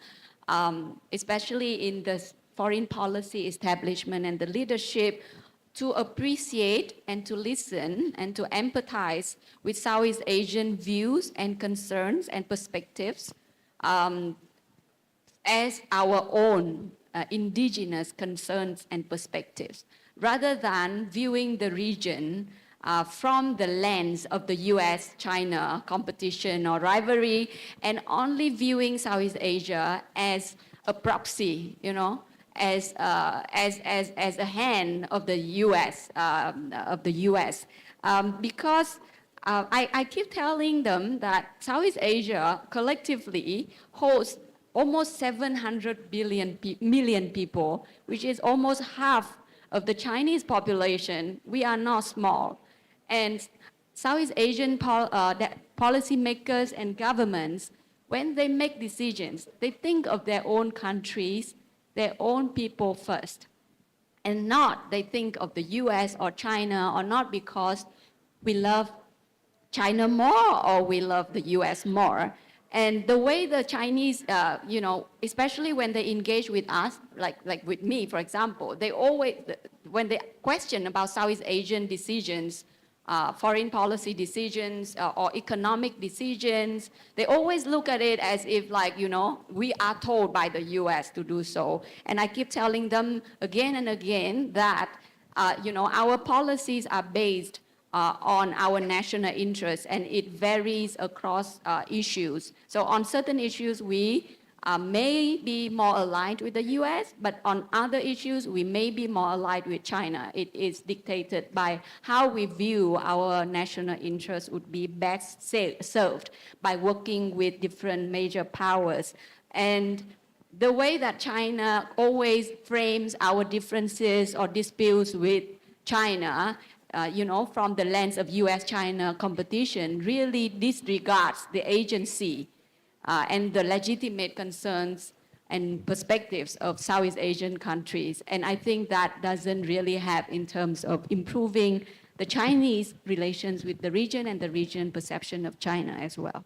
Speaker 7: especially in the foreign policy establishment and the leadership, to appreciate and to listen and to empathize with Southeast Asian views and concerns and perspectives as our own indigenous concerns and perspectives, rather than viewing the region from the lens of the US-China competition or rivalry, and only viewing Southeast Asia as a proxy, as a hand of the US, because I keep telling them that Southeast Asia collectively hosts almost 700 million people, which is almost half of the Chinese population. We are not small. And Southeast Asian policymakers and governments, when they make decisions, they think of their own countries, their own people first, and not they think of the US or China, or not because we love China more or we love the US more. And the way the Chinese, especially when they engage with us, like with me, for example, they always, when they question about Southeast Asian decisions, foreign policy decisions or economic decisions, they always look at it as if we are told by the US to do so. And I keep telling them again and again that, our policies are based on our national interests, and it varies across issues. So on certain issues, we may be more aligned with the US, but on other issues, we may be more aligned with China. It is dictated by how we view our national interests would be best served by working with different major powers. And the way that China always frames our differences or disputes with China, from the lens of US-China competition, really disregards the agency and the legitimate concerns and perspectives of Southeast Asian countries. And I think that doesn't really have in terms of improving the Chinese relations with the region and the region perception of China as well.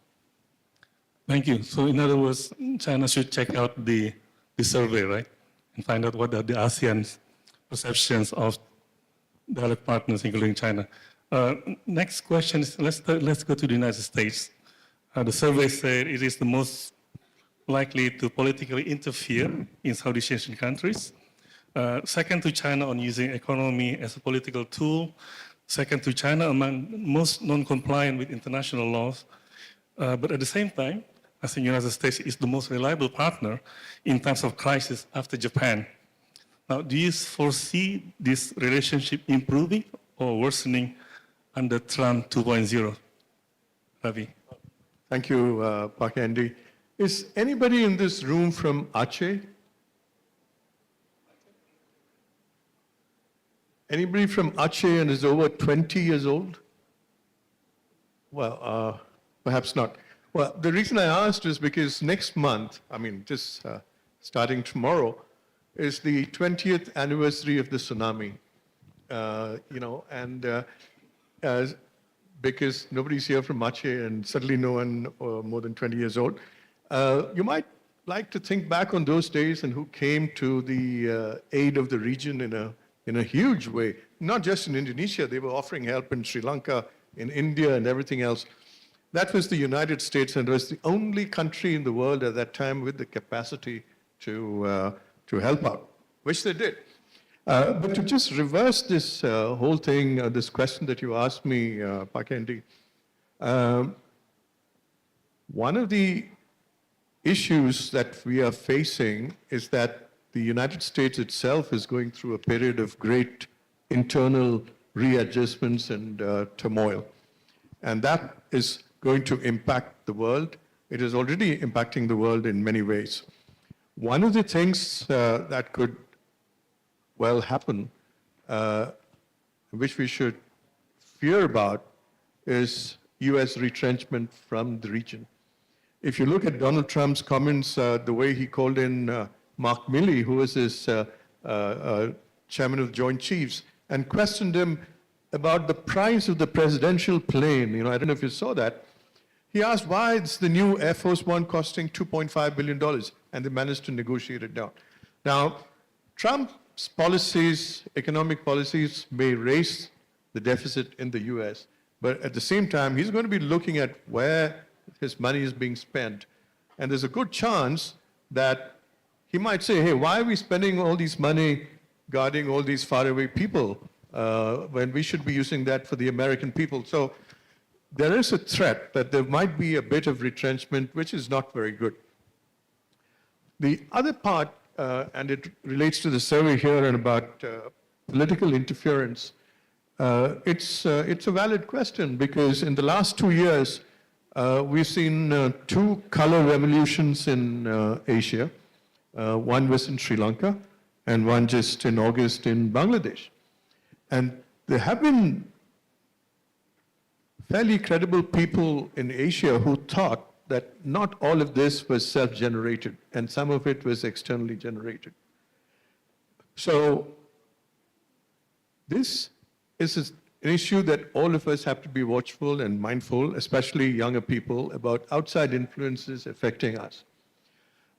Speaker 4: Thank you. So in other words, China should check out the survey, right? And find out what are the ASEAN's perceptions of dialogue partners, including China. Next question is, let's go to the United States. The survey said it is the most likely to politically interfere in Southeast Asian countries. Second to China on using economy as a political tool. Second to China among most non-compliant with international laws. But at the same time, I think the United States is the most reliable partner in times of crisis after Japan. Now, do you foresee this relationship improving or worsening under Trump 2.0? Ravi.
Speaker 6: Thank you, Pak Andy. Is anybody in this room from Aceh? Anybody from Aceh and is over 20 years old? Well, perhaps not. Well, the reason I asked is because next month, just starting tomorrow, is the 20th anniversary of the tsunami. Because nobody's here from Aceh and certainly no one more than 20 years old, you might like to think back on those days and who came to the aid of the region in a huge way. Not just in Indonesia, they were offering help in Sri Lanka, in India, and everything else. That was the United States, and it was the only country in the world at that time with the capacity to help out, which they did. But to just reverse this whole thing, this question that you asked me, Pak Andy, one of the issues that we are facing is that the United States itself is going through a period of great internal readjustments and turmoil. And that is going to impact the world. It is already impacting the world in many ways. One of the things that could well happen, which we should fear about, is US retrenchment from the region. If you look at Donald Trump's comments, the way he called in Mark Milley, who was his chairman of the Joint Chiefs, and questioned him about the price of the presidential plane. I don't know if you saw that. He asked why is the new Air Force One costing $2.5 billion, and they managed to negotiate it down. Now, Trump's policies, economic policies, may raise the deficit in the US, but at the same time, he's going to be looking at where his money is being spent. And there's a good chance that he might say, hey, why are we spending all this money guarding all these faraway people when we should be using that for the American people? So there is a threat that there might be a bit of retrenchment, which is not very good. The other part, and it relates to the survey here and about political interference, it's a valid question because in the last 2 years, we've seen 2 color revolutions in Asia. One was in Sri Lanka and one just in August in Bangladesh. And there have been fairly credible people in Asia who thought that not all of this was self-generated and some of it was externally generated. So this is an issue that all of us have to be watchful and mindful, especially younger people, about outside influences affecting us.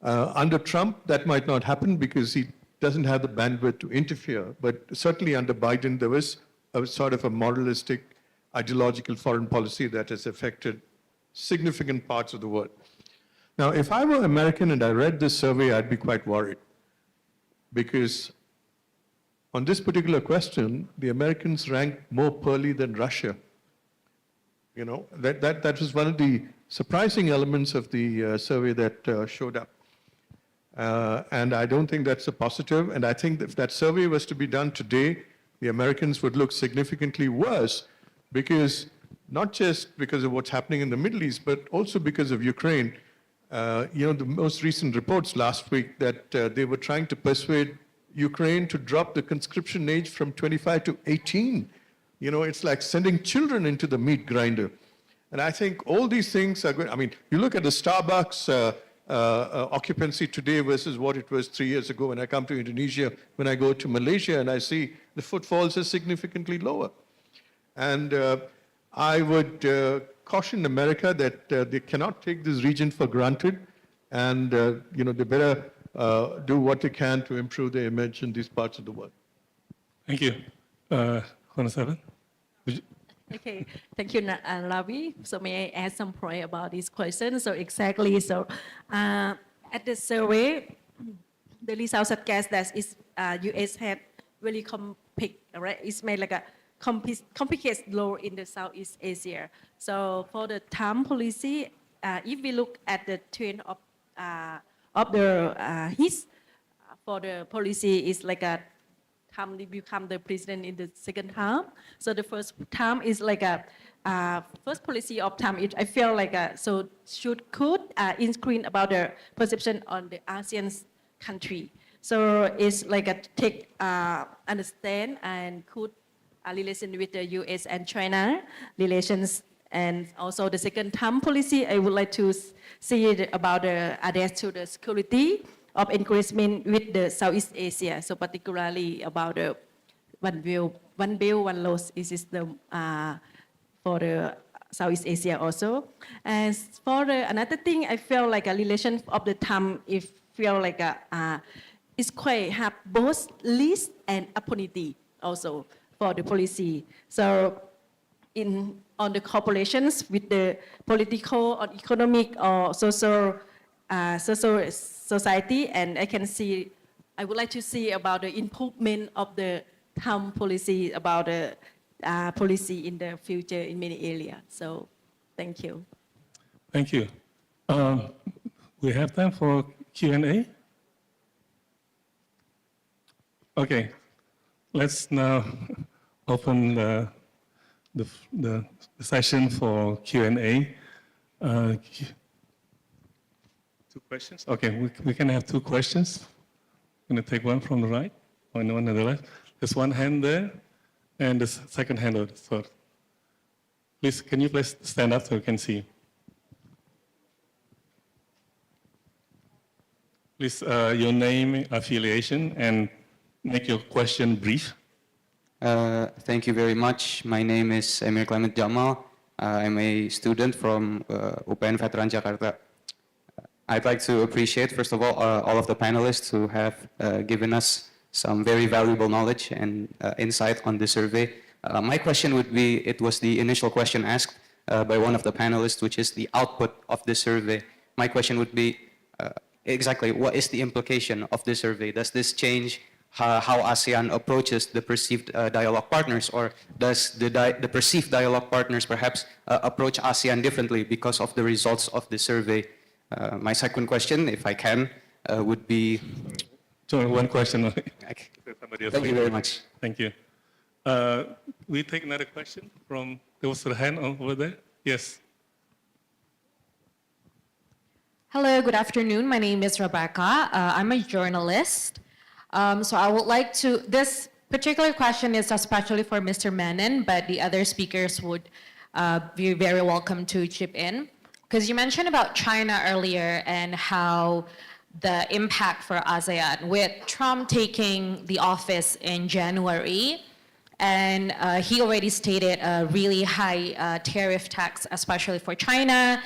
Speaker 6: Under Trump, that might not happen because he doesn't have the bandwidth to interfere, but certainly under Biden, there was a sort of a moralistic, ideological foreign policy that has affected significant parts of the world. Now, if I were American and I read this survey, I'd be quite worried because on this particular question, the Americans ranked more poorly than Russia. You know, that was one of the surprising elements of the survey that showed up. And I don't think that's a positive. And I think that if that survey was to be done today, the Americans would look significantly worse because not just because of what's happening in the Middle East, but also because of Ukraine. You know, the most recent reports last week that they were trying to persuade Ukraine to drop the conscription age from 25 to 18. You know, it's like sending children into the meat grinder. And I think all these things are good. I mean, you look at the Starbucks occupancy today versus what it was 3 years ago when I come to Indonesia, when I go to Malaysia, and I see the footfalls are significantly lower. And I would caution America that they cannot take this region for granted, and you know, they better do what they can to improve their image in these parts of the world.
Speaker 4: Thank you. Honorable.
Speaker 8: Okay, thank you, Ravi. So may I add some point about this question? So exactly, so at the survey, the result suggests that U.S. had really right? It's made like a complicated role in the Southeast Asia. So for the TAM policy, if we look at the trend of the his for the policy is like a Trump become the president in the second term. So the first term is like a first policy of Trump. I feel like so could increase about the perception on the ASEAN country. So it's like a take understand and could relation with the U.S. and China relations. And also the second term policy, I would like to see it about the address to the security of engagement with the Southeast Asia. So particularly about the one bill, one law is the for the Southeast Asia also. And for the another thing, I feel like a relation of the term, if feel like it's quite have both risk and opportunity also for the policy. So on the corporations with the political or economic or social society, and I would like to see about the improvement of the town policy, about the policy in the future in many areas. So thank you.
Speaker 4: Thank you. We have time for Q&A. Okay, let's now open the session for Q&A. Two questions? Okay, we can have two questions. I'm going to take one from the right and one on the left. There's one hand there and the second hand on the third. Please, can you please stand up so we can see? Please, your name, affiliation, and make your question brief.
Speaker 9: Thank you very much. My name is Emir Clement Jamal. I'm a student from UPN Veteran Jakarta. I'd like to appreciate, first of all of the panelists who have given us some very valuable knowledge and insight on the survey. My question would be, it was the initial question asked by one of the panelists, which is the output of the survey. My question would be, exactly what is the implication of the survey? Does this change how ASEAN approaches the perceived dialogue partners, or does the perceived dialogue partners perhaps approach ASEAN differently because of the results of the survey? My second question, if I can, would be...
Speaker 4: So one question.
Speaker 9: Thank you very much.
Speaker 4: Thank you. We take another question from, there was a hand over there. Yes.
Speaker 10: Hello, good afternoon. My name is Rebecca. I'm a journalist. So I would like to, this particular question is especially for Mr. Menon, but the other speakers would you're very welcome to chip in. Because you mentioned about China earlier and how the impact for ASEAN with Trump taking the office in January. And he already stated a really high tariff tax, especially for China,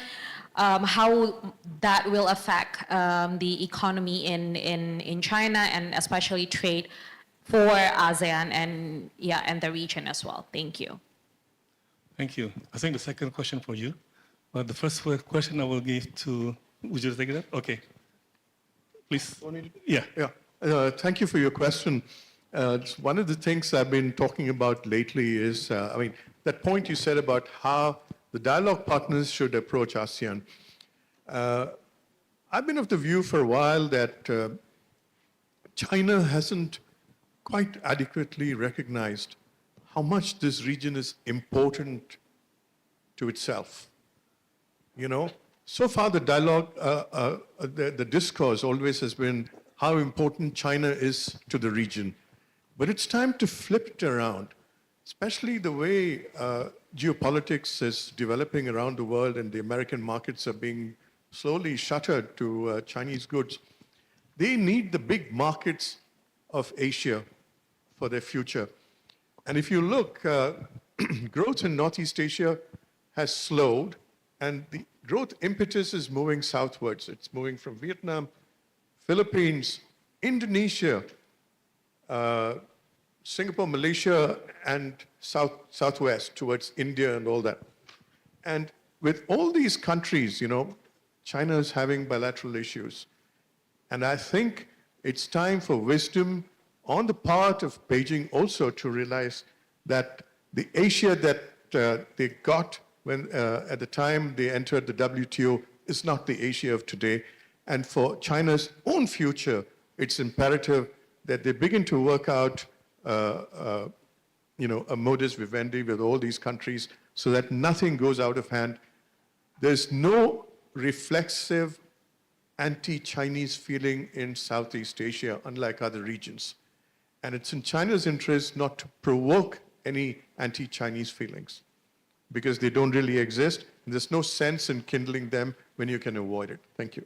Speaker 10: how that will affect the economy in China and especially trade for ASEAN and the region as well. Thank you.
Speaker 4: Thank you. I think the second question for you. The first question I will give to, would you take it up? Okay. Please. Yeah.
Speaker 6: Yeah. Thank you for your question. One of the things I've been talking about lately is, that point you said about how the dialogue partners should approach ASEAN. I've been of the view for a while that China hasn't quite adequately recognized how much this region is important to itself. You know, so far the dialogue, the discourse always has been how important China is to the region. But it's time to flip it around, especially the way geopolitics is developing around the world and the American markets are being slowly shuttered to Chinese goods. They need the big markets of Asia for their future. And if you look, growth in Northeast Asia has slowed, and the growth impetus is moving southwards. It's moving from Vietnam, Philippines, Indonesia, Singapore, Malaysia, and southwest towards India and all that. And with all these countries, you know, China is having bilateral issues. And I think it's time for wisdom on the part of Beijing also to realize that the Asia that they got when at the time they entered the WTO is not the Asia of today. And for China's own future, it's imperative that they begin to work out a modus vivendi with all these countries so that nothing goes out of hand. There's no reflexive anti-Chinese feeling in Southeast Asia, unlike other regions. And it's in China's interest not to provoke any anti-Chinese feelings because they don't really exist. And there's no sense in kindling them when you can avoid it. Thank you.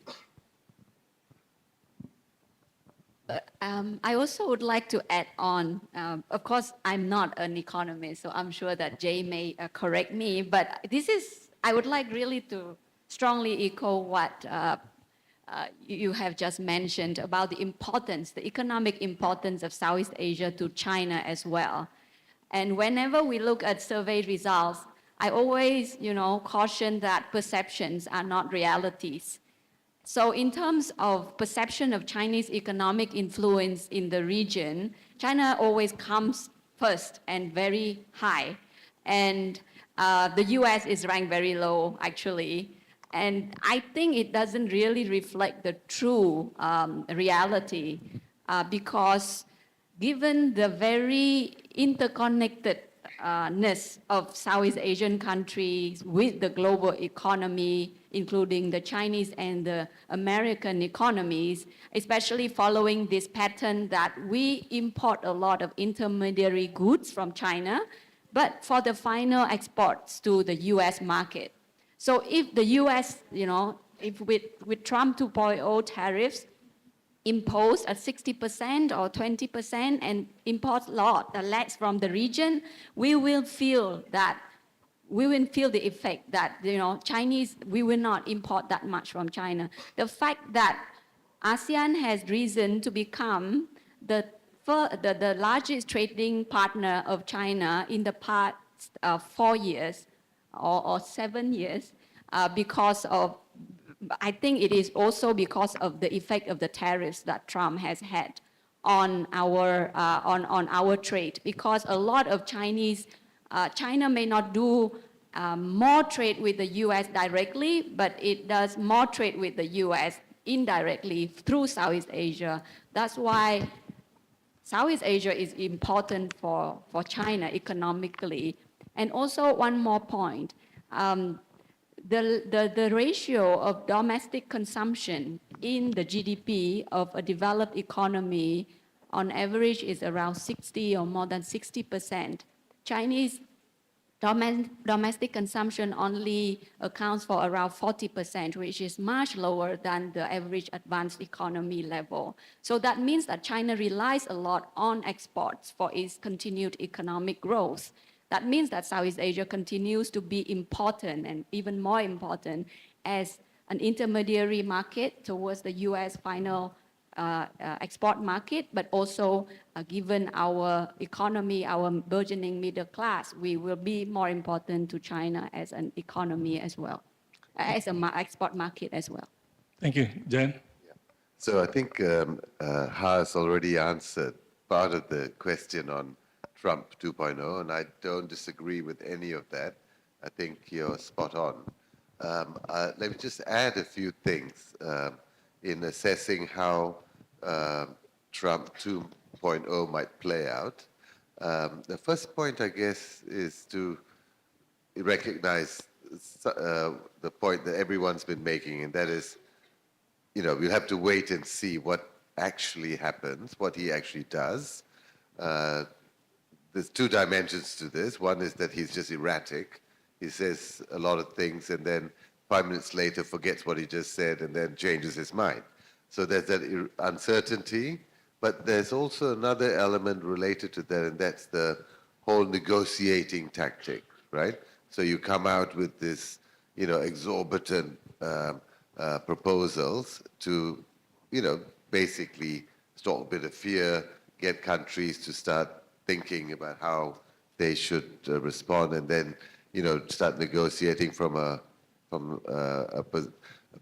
Speaker 7: I also would like to add on, of course, I'm not an economist, so I'm sure that Jay may correct me, but I would like really to strongly echo what you have just mentioned about the importance, the economic importance of Southeast Asia to China as well. And whenever we look at survey results, I always, caution that perceptions are not realities. So in terms of perception of Chinese economic influence in the region, China always comes first and very high. And the US is ranked very low, actually. And I think it doesn't really reflect the true reality because given the very interconnectedness of Southeast Asian countries with the global economy, including the Chinese and the American economies, especially following this pattern that we import a lot of intermediary goods from China, but for the final exports to the US market. So if the US, if with Trump 2.0 tariffs imposed at 60% or 20% and import less from the region, we will feel the effect that, Chinese, we will not import that much from China. The fact that ASEAN has risen to become the largest trading partner of China in the past 4 years or 7 years because of, I think it is also because of the effect of the tariffs that Trump has had on our trade. Because a lot of China may not do more trade with the US directly, but it does more trade with the US indirectly through Southeast Asia. That's why Southeast Asia is important for China economically. And also one more point. The ratio of domestic consumption in the GDP of a developed economy on average is around 60 or more than 60%. Chinese Domestic consumption only accounts for around 40%, which is much lower than the average advanced economy level. So that means that China relies a lot on exports for its continued economic growth. That means that Southeast Asia continues to be important and even more important as an intermediary market towards the US final export market, but also given our economy, our burgeoning middle class, we will be more important to China as an economy as well, as an export market as well.
Speaker 4: Thank you. Jan?
Speaker 5: So I think Haas already answered part of the question on Trump 2.0, and I don't disagree with any of that. I think you're spot on. Let me just add a few things in assessing how Trump 2.0 might play out. The first point, I guess, is to recognize the point that everyone's been making, and that is, you know, we'll have to wait and see what actually happens, what he actually does. There's two dimensions to this. One is that he's just erratic. He says a lot of things and then 5 minutes later forgets what he just said and then changes his mind. So there's that uncertainty, but there's also another element related to that, and that's the whole negotiating tactic, right? So you come out with this, you know, exorbitant proposals to, you know, basically stoke a bit of fear, get countries to start thinking about how they should respond, and then, you know, start negotiating from a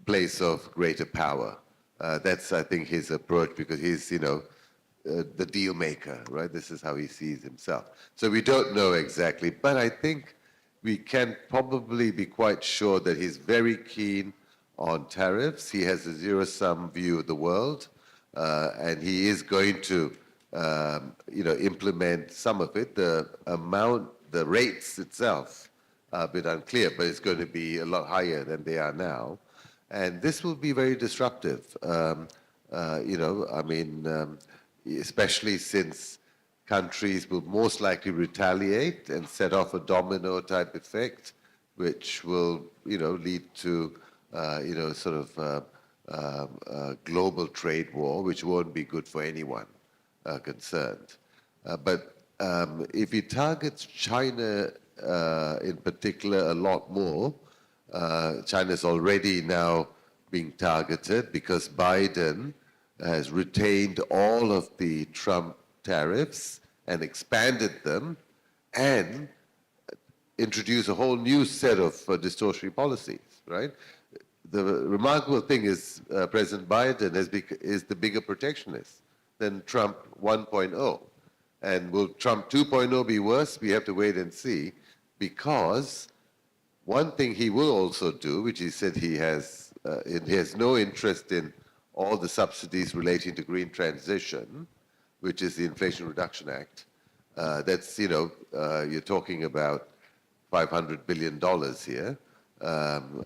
Speaker 5: place of greater power. That's, I think, his approach, because he's, you know, the deal maker, right? This is how he sees himself. So we don't know exactly, but I think we can probably be quite sure that he's very keen on tariffs. He has a zero-sum view of the world, and he is going to, you know, implement some of it. The amount, the rates itself are a bit unclear, but it's going to be a lot higher than they are now. And this will be very disruptive, you know, I mean, especially since countries will most likely retaliate and set off a domino type effect, which will, you know, lead to, you know, sort of a global trade war, which won't be good for anyone concerned. But if he targets China in particular a lot more, China's already now being targeted because Biden has retained all of the Trump tariffs and expanded them and introduced a whole new set of distortionary policies, right? The remarkable thing is President Biden is the bigger protectionist than Trump 1.0. And will Trump 2.0 be worse? We have to wait and see, because one thing he will also do, which he said he has no interest in all the subsidies relating to green transition, which is the Inflation Reduction Act. That's, you know, you're talking about $500 billion here,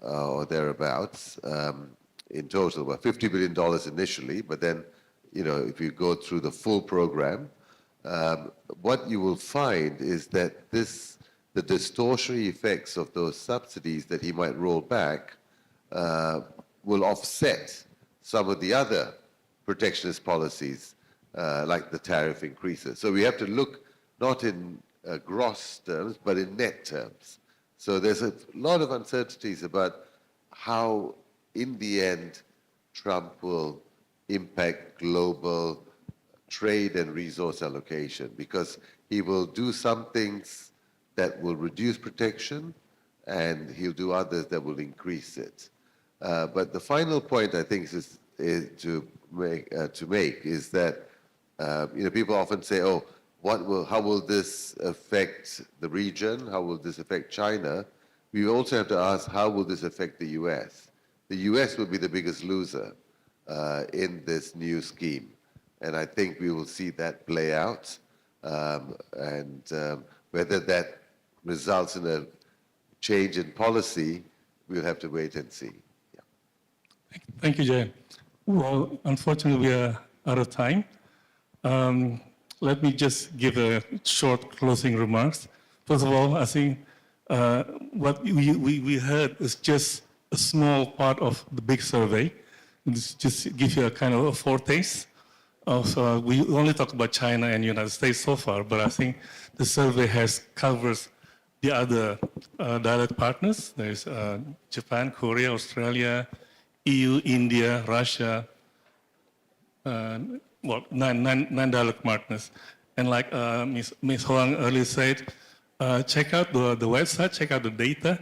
Speaker 5: or thereabouts, in total. Well, $50 billion initially, but then, you know, if you go through the full program, what you will find is that the distortionary effects of those subsidies that he might roll back will offset some of the other protectionist policies, like the tariff increases. So we have to look not in gross terms, but in net terms. So there's a lot of uncertainties about how, in the end, Trump will impact global trade and resource allocation, because he will do some things that will reduce protection, and he'll do others that will increase it. But the final point, I think, is to make is that, you know, people often say, "Oh, how will this affect the region? How will this affect China?" We also have to ask, how will this affect the U.S.? The U.S. will be the biggest loser in this new scheme, and I think we will see that play out. Whether that results in a change in policy, we'll have to wait and see. Yeah.
Speaker 4: Thank you, Jay. Well, unfortunately, we are out of time. Let me just give a short closing remarks. First of all, I think what we heard is just a small part of the big survey. It's just give you a kind of a foretaste. Also, we only talk about China and United States so far, but I think the survey covers the other direct partners. There's Japan, Korea, Australia, EU, India, Russia, nine direct partners. And like Ms. Huang earlier said, check out the website, check out the data.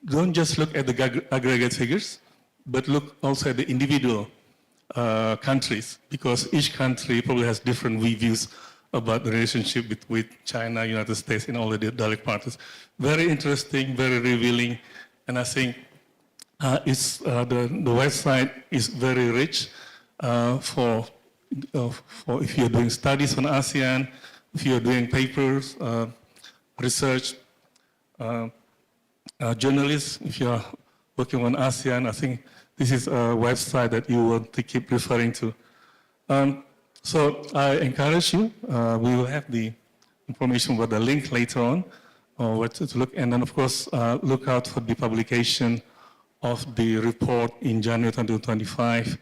Speaker 4: Don't just look at the aggregate figures, but look also at the individual countries, because each country probably has different views about the relationship with China, United States, and all the direct partners. Very interesting, very revealing, and I think the website is very rich for if you're doing studies on ASEAN, if you're doing papers, research, journalists, if you're working on ASEAN, I think this is a website that you want to keep referring to. So I encourage you, we will have the information about the link later on, where to look, and then of course, look out for the publication of the report in January 2025.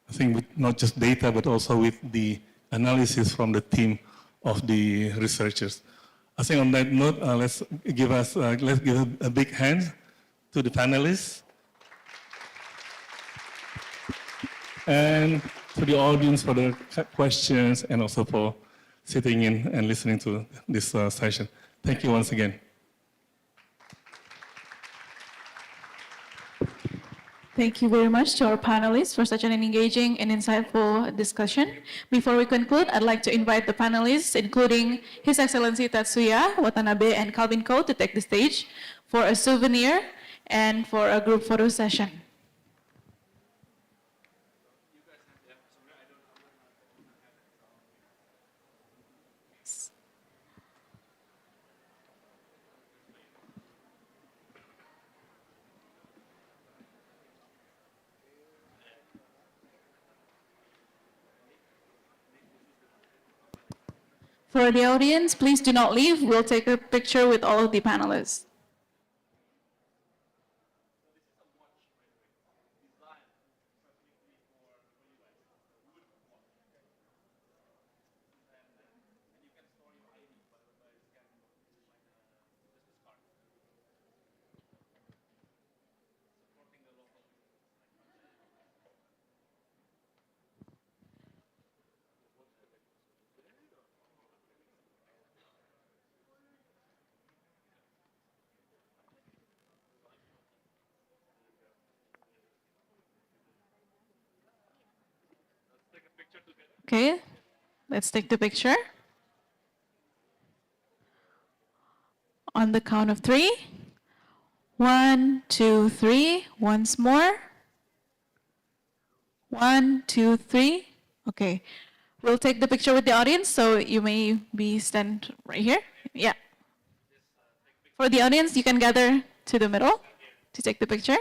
Speaker 4: I think with not just data, but also with the analysis from the team of the researchers. I think on that note, let's give a big hand to the panelists and to the audience for the questions and also for sitting in and listening to this session. Thank you once again.
Speaker 1: Thank you very much to our panelists for such an engaging and insightful discussion. Before we conclude, I'd like to invite the panelists, including His Excellency Tatsuya Watanabe and Calvin Ko, to take the stage for a souvenir and for a group photo session. For the audience, please do not leave. We'll take a picture with all of the panelists. Okay, let's take the picture. On the count of 3. 1, 2, 3. Once more. 1, 2, 3. Okay, we'll take the picture with the audience, so you may be stand right here. Yeah. For the audience, you can gather to the middle to take the picture.